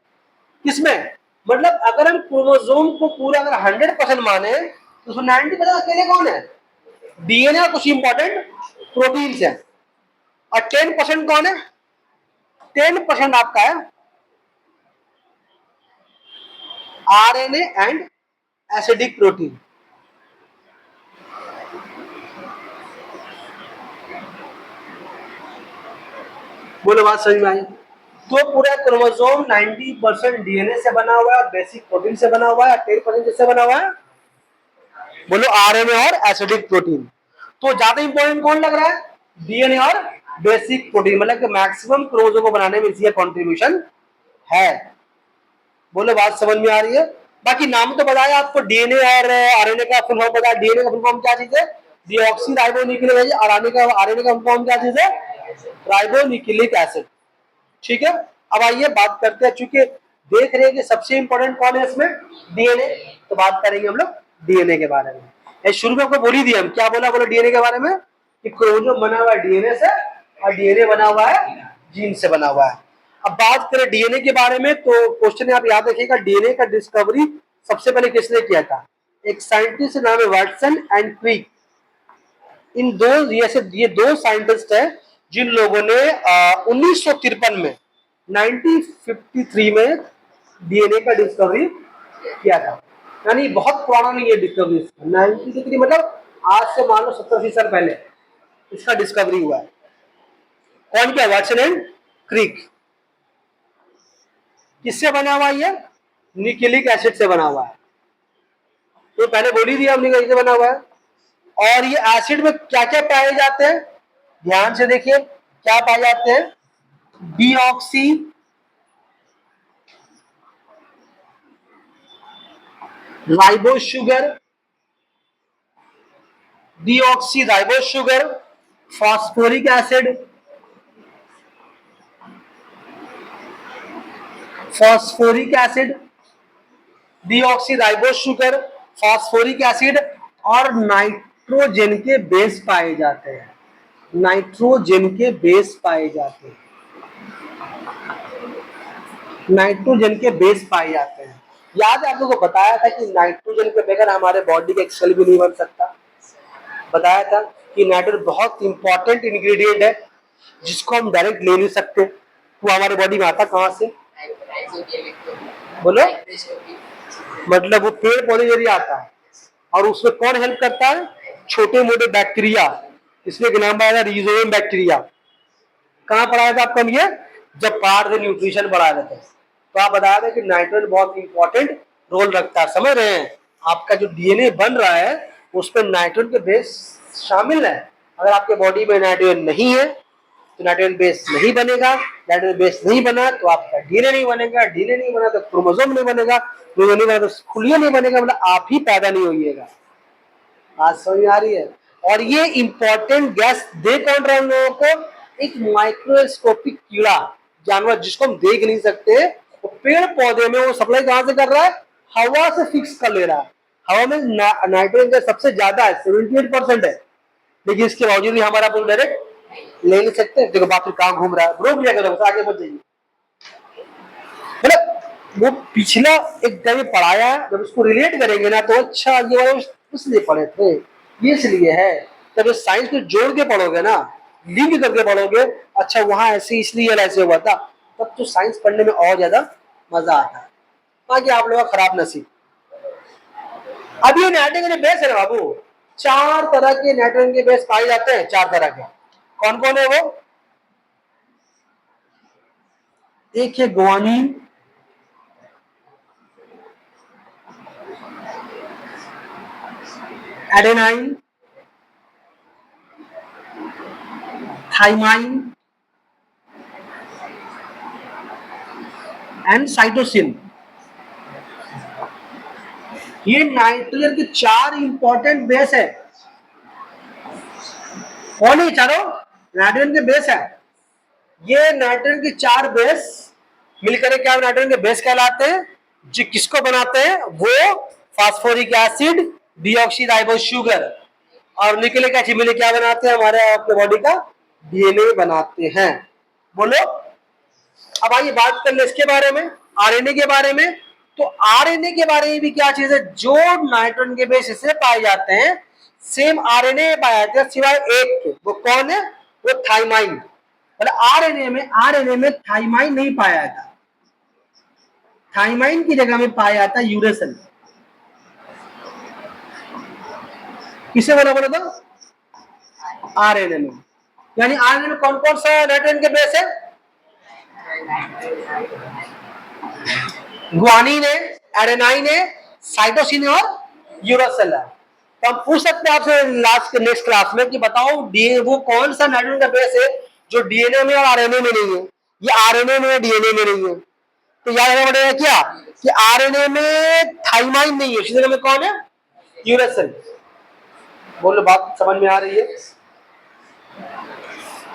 किसमें, मतलब अगर हम क्रोमोसोम को पूरा अगर 100% माने तो उसमें 90% अकेले कौन है, डीएनए और कुछ इंपॉर्टेंट प्रोटीन है। और 10% कौन है, 10% आपका है आरएनए एंड एसिडिक प्रोटीन। बोलो बात समझ में आई। तो पूरा क्रोमोसोम 90% डीएनए से बना हुआ है, बेसिक प्रोटीन से बना हुआ है, 10% किससे बना हुआ है, बोलो आरएनए और एसिडिक प्रोटीन। तो ज्यादा इंपॉर्टेंट कौन लग रहा है, डीएनए और बेसिक प्रोटीन, मतलब कि मैक्सिमम क्रोमोसोम को बनाने में इसका कंट्रीब्यूशन है। बोलो बात समझ में आ रही है। बाकी नाम तो बताया आपको, डीएनए और आरएनए का फुल फॉर्म बताया। डीएनए का फुल फॉर्म क्या चीज है, डीऑक्सी राइबोन्यूक्लिक एसिड, और आरएनए का फुल फॉर्म क्या चीज है, राइबोन्यूक्लिक एसिड। ठीक है, अब आइए बात करते हैं, चूंकि देख रहे हैं कि सबसे इंपॉर्टेंट कौन है इसमें, डीएनए, तो बात करेंगे हम लोग डीएनए के बारे में। शुरू में आपको बोल ही दिया, हम क्या बोला, बोलो डीएनए के बारे में कि क्रोमोसोम बना हुआ है डीएनए से और डीएनए बना हुआ है जीन से बना हुआ है। अब बात करें डीएनए के बारे में तो क्वेश्चन आप याद रखिएगा, डीएनए का डिस्कवरी सबसे पहले किसने किया था, एक साइंटिस्ट नाम है वाटसन एंड क्रिक। इन दो ये दो साइंटिस्ट है जिन लोगों ने 1953 में 1953 में डीएनए का डिस्कवरी किया था। यानी बहुत पुराना नहीं है डिस्कवरी, 1953 मतलब आज से मान लो 70-80 साल पहले इसका डिस्कवरी हुआ है। कौन किया, वाटसन एंड क्रिक। किससे बना हुआ है, न्यूक्लिक एसिड से बना हुआ है। तो पहले बोल ही दिया हमने कैसे बना हुआ है। और ये एसिड में क्या क्या पाए जाते हैं, ध्यान से देखिए क्या पाए जाते हैं, deoxy ribose sugar, deoxy ribose sugar, phosphoric acid, phosphoric acid, deoxy ribose sugar, phosphoric acid और नाइट्रोजन के बेस पाए जाते हैं, नाइट्रोजन के बेस पाए जाते हैं, नाइट्रोजन के बेस पाए जाते हैं। याद है आप लोगों को बताया था कि नाइट्रोजन के बगैर हमारे बॉडी का एक सेल भी नहीं बन सकता। बताया था कि नाइट्रोजन बहुत इंपॉर्टेंट इंग्रेडिएंट है जिसको हम डायरेक्ट ले नहीं सकते। वो हमारे बॉडी में आता कहाँ से, बोलो, मतलब वो पेड़ पौधे जरिए आता है। और उसमें कौन हेल्प करता है, छोटे मोटे बैक्टीरिया, इसमें नाम आया रिजोम बैक्टीरिया। कहाँ पढ़ाया था आपको ये, जब पढ़ा थे न्यूट्रिशन पढ़ा रहे थे, तो आप बताया था कि नाइट्रोजन बहुत इंपॉर्टेंट रोल रखता है। समझ रहे हैं, आपका जो डीएनए बन रहा है उसमें नाइट्रोजन के बेस शामिल है। अगर आपके बॉडी में नाइट्रोजन नहीं है तो नाइट्रोजन बेस नहीं बनेगा, नाइट्रोजन बेस नहीं बना तो आपका डीएनए नहीं बनेगा, डीएनए नहीं बना तो क्रोमोसोम नहीं बनेगा, क्रोमोसोम नहीं बना तो खुलिया नहीं बनेगा, मतलब आप ही पैदा नहीं होइएगा। आज समझ आ रही है। और ये इंपॉर्टेंट गैस दे कौन रहा है हम लोगों को, एक माइक्रोस्कोपिक कीड़ा जानवर जिसको हम देख नहीं सकते, तो पेड़ पौधे में वो सप्लाई कहां से कर रहा है, हवा से फिक्स कर ले रहा है। हवा में नाइट्रोजन का सबसे ज्यादा है, 78% है, लेकिन इसके बावजूद भी हमारा पूरा डायरेक्ट ले नहीं सकते। देखो बात कहां घूम रहा है, रोक लिया करो, आगे बढ़ जाइए। मतलब वो पिछला एक जब पढ़ाया, जब उसको रिलेट करेंगे ना तो अच्छा ये वाला इसलिए पढ़े थे, ये इसलिए है। जब साइंस को जोड़ के पढ़ोगे ना, लिंक करके पढ़ोगे, अच्छा वहां ऐसे इसलिए ऐसे हुआ था, तब तो साइंस पढ़ने में और ज्यादा मजा आता है। बाकी आप लोगों का खराब नसीब। अब ये नाइट्रोजन के बेस है ना बाबू, 4 तरह के नाइट्रोजन के बेस पाए जाते हैं, 4 तरह के। कौन कौन है वो, एक है guanine, adenine, thymine and cytosine. ये नाइट्रोजन के 4 इंपॉर्टेंट बेस है। कौन है चारों? नाइट्रोजन के बेस है। ये नाइट्रोजन के 4 बेस मिलकर क्या नाइट्रोजन के बेस कहलाते हैं, जो किसको बनाते हैं? वो फास्फोरिक एसिड, डीऑक्सीराइबोज शुगर और न्यूक्लिक एसिड मिलकर क्या बनाते हैं? हमारे आपके बॉडी का डीएनए बनाते हैं। बोलो। अब आइए बात कर ले इसके बारे में, आरएनए के बारे में। तो आरएनए के बारे में भी क्या चीज है? जो नाइट्रोजन के बेस से पाए जाते हैं, सेम आरएनए पाए जाते हैं, सिवाय एक के। वो कौन है? वो थाइमाइन। मतलब आरएनए में थाइमाइन नहीं पाया जाता। थाइमाइन की जगह में पाया जाता है यूरेसिल। किसे बना बोला था? आरएनए में। यानी आरएनए में कौन कौन सा नाइट्रोजन के बेस है? ग्वानिन है, एडेनाइन है, साइटोसिन और यूरेसिल है। तो हम पूछ सकते हैं आपसे नेक्स्ट क्लास में कि बताओ वो कौन सा नाइट्रोजन का बेस है जो डीएनए में और आरएनए में नहीं है? ये आरएनए में, डीएनए में नहीं है। तो याद रखना पड़ेगा क्या कि आरएनए में थाइमाइन नहीं है, इसी जगह में कौन है? यूरेसिल। बोलो, बात समझ में आ रही है?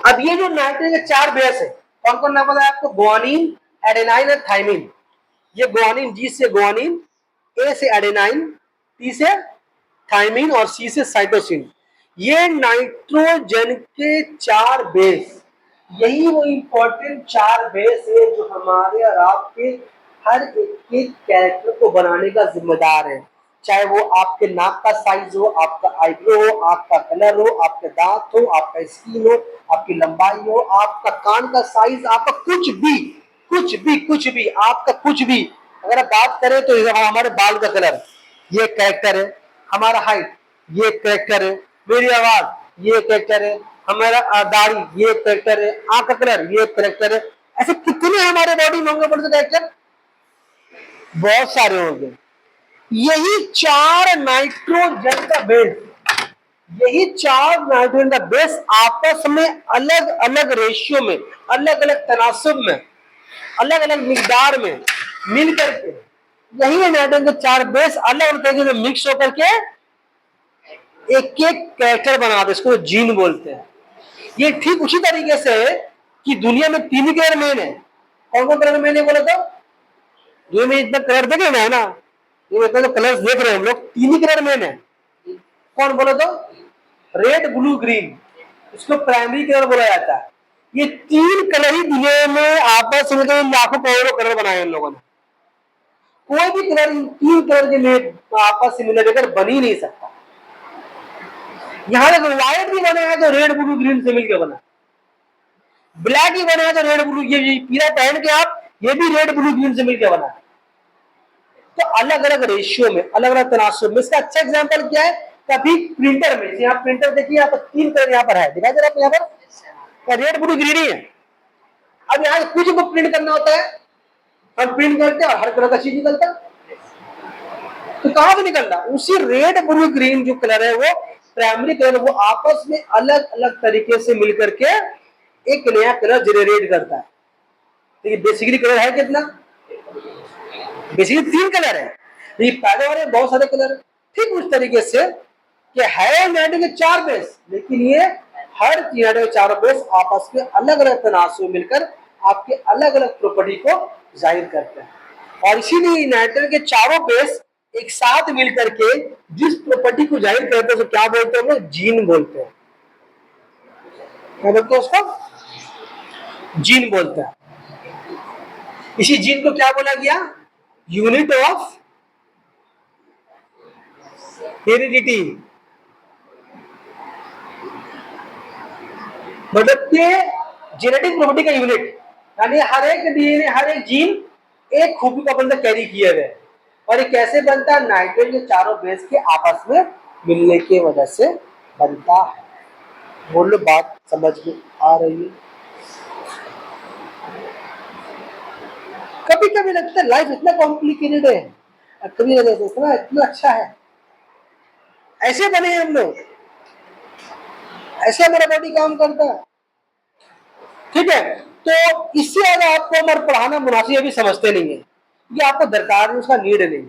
अब ये जो नाइट्रोजन के 4 बेस है, कौन कौन नाम पता है आपको? ग्वानिन, एडेनाइन और थाइमिन। ये ग्वानिन, जी से ग्वानिन, ए से एडेनाइन, टी से थाइमिन और सी से साइटोसिन। ये नाइट्रोजन के 4 बेस, यही वो इंपॉर्टेंट 4 बेस है जो हमारे और आपके हर एक कैरेक्टर को बनाने का जिम्मेदार है। चाहे वो आपके नाक का साइज हो, आपका आईब्रो हो, आपका कलर हो, आपके दांत हो, आपका स्किन हो, आपकी लंबाई हो, आपका कान का साइज, आपका कुछ भी आपका कुछ भी। अगर आप बात करें तो हमारे बाल का कलर ये कैरेक्टर है, हमारा हाइट ये कैरेक्टर है, मेरी आवाज ये कैरेक्टर है, हमारा दाढ़ी ये कैरेक्टर है, आंख का कलर ये कैरेक्टर है। ऐसे कितने हमारे बॉडी में होंगे बोलते कैरेक्टर? बहुत सारे होंगे। यही 4 नाइट्रोजन का बेस, यही 4 नाइट्रोजन का बेस आपस में अलग अलग रेशियो में, अलग अलग तनासुब में, अलग अलग मिकदार में मिल करके, यही नाइट्रोजन के 4 बेस अलग अलग तरीके से मिक्स होकर के एक कैरेक्टर बनाते, इसको जीन बोलते हैं। ये ठीक उसी तरीके से कि दुनिया में 3 कलर मेन है। कौन कौन कलर मेन है बोले तो? दुनिया में इतना कलर देख रहे हैं ना, ये इतना जो कलर देख रहे हैं हम लोग, 3 ही कलर मेन है। कौन बोले तो? Red, blue, green. इसको प्राइमरी कलर बोला जाता है। ये 3 कलर ही दुनिया में आपस में लाखों करोड़ों कलर बनाए इन लोगों ने। कोई भी कलर इन 3 कलर के लिए आपस से मिलकर बन ही नहीं सकता। यहां तक व्हाइट भी बना है तो रेड ब्लू ग्रीन से मिलकर बना, ब्लैक ही बना है तो रेड ब्लू, ये पीला पहन के आप, ये भी रेड ब्लू ग्रीन से मिलकर बना। तो अलग अलग रेशियो में, अलग अलग तनासुब में। इसका अच्छा एग्जांपल क्या है? कभी प्रिंटर में, यहाँ प्रिंटर देखिए, यहाँ पर 3 कलर यहाँ पर है, दिखाई दे रहा है यहाँ पर? रेड ब्लू ग्रीन ही है। अब यहाँ कुछ को प्रिंट करना होता है, हम प्रिंट करते हैं और हर कलर का चीज निकलता है। तो कहां से निकल रहा? उसी रेड ब्लू ग्रीन जो कलर है, वो प्राइमरी कलर, वो आपस में अलग अलग तरीके से मिलकर के एक नया कलर जनरेट करता है। देखिए बेसिकली कलर है कितना? बेसिकली 3 कलर है, लेकिन पैदा वाले बहुत सारे कलर। ठीक उस तरीके से कि है नाइट्रोजन के 4 बेस, लेकिन ये हर नाइट्रोजन के 4 बेस आपस में अलग अलग तनासुब मिलकर आपके अलग अलग प्रॉपर्टी को जाहिर करते हैं। और इसीलिए नाइट्रोजन के चारों बेस एक साथ मिलकर के जिस प्रॉपर्टी को जाहिर करते हैं, तो क्या बोलते हैं? वो जीन बोलते हैं। क्या बोलते हैं उसको? जीन बोलते हैं। इसी जीन को क्या बोला गया? Unit of heredity. मतलब कि जेनेटिक प्रॉपर्टी का यूनिट, यानी हर एक डीएनए, हर एक जीन एक खूबी को अपन कैरी किए हुए। और ये कैसे बनता है? नाइट्रोजन के चारों बेस के आपस में मिलने की वजह से बनता है। बोलो, बात समझ में आ रही है? कभी कभी लगता है लाइफ इतना कॉम्प्लिकेटेड है, कभी लगता है इतना अच्छा है। ऐसे बने हैं हम लोग, ऐसे हमारा बॉडी काम करता है। ठीक है, तो इससे ज्यादा आपको हमारा पढ़ाना मुनासिब अभी समझते नहीं है, ये आपको दरकार है, उसका नीड नहीं।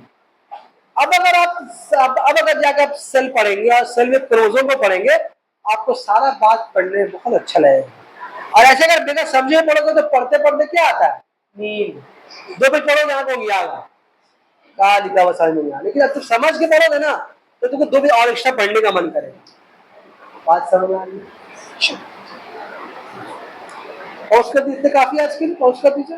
अब अगर अब अगर जाकर आप सेल पढ़ेंगे और सेल में क्रोमोसोम को पढ़ेंगे, आपको सारा बात पढ़ने में बहुत अच्छा लगेगा। और ऐसे अगर बिना समझे पढ़ोगे तो पढ़ते पढ़ते क्या आता है, नींद। दो पेज पढ़ोगे आपको याद है, कहा लिखा हुआ समझ में नहीं आया, लेकिन अब तुम समझ के पढ़ोगे ना तो तुमको दो पेज और एक्स्ट्रा पढ़ने का मन करेगा। बात समझ में आ रही है? पहुंच कर दीजिए, काफी आज के लिए पहुंच कर दीजिए।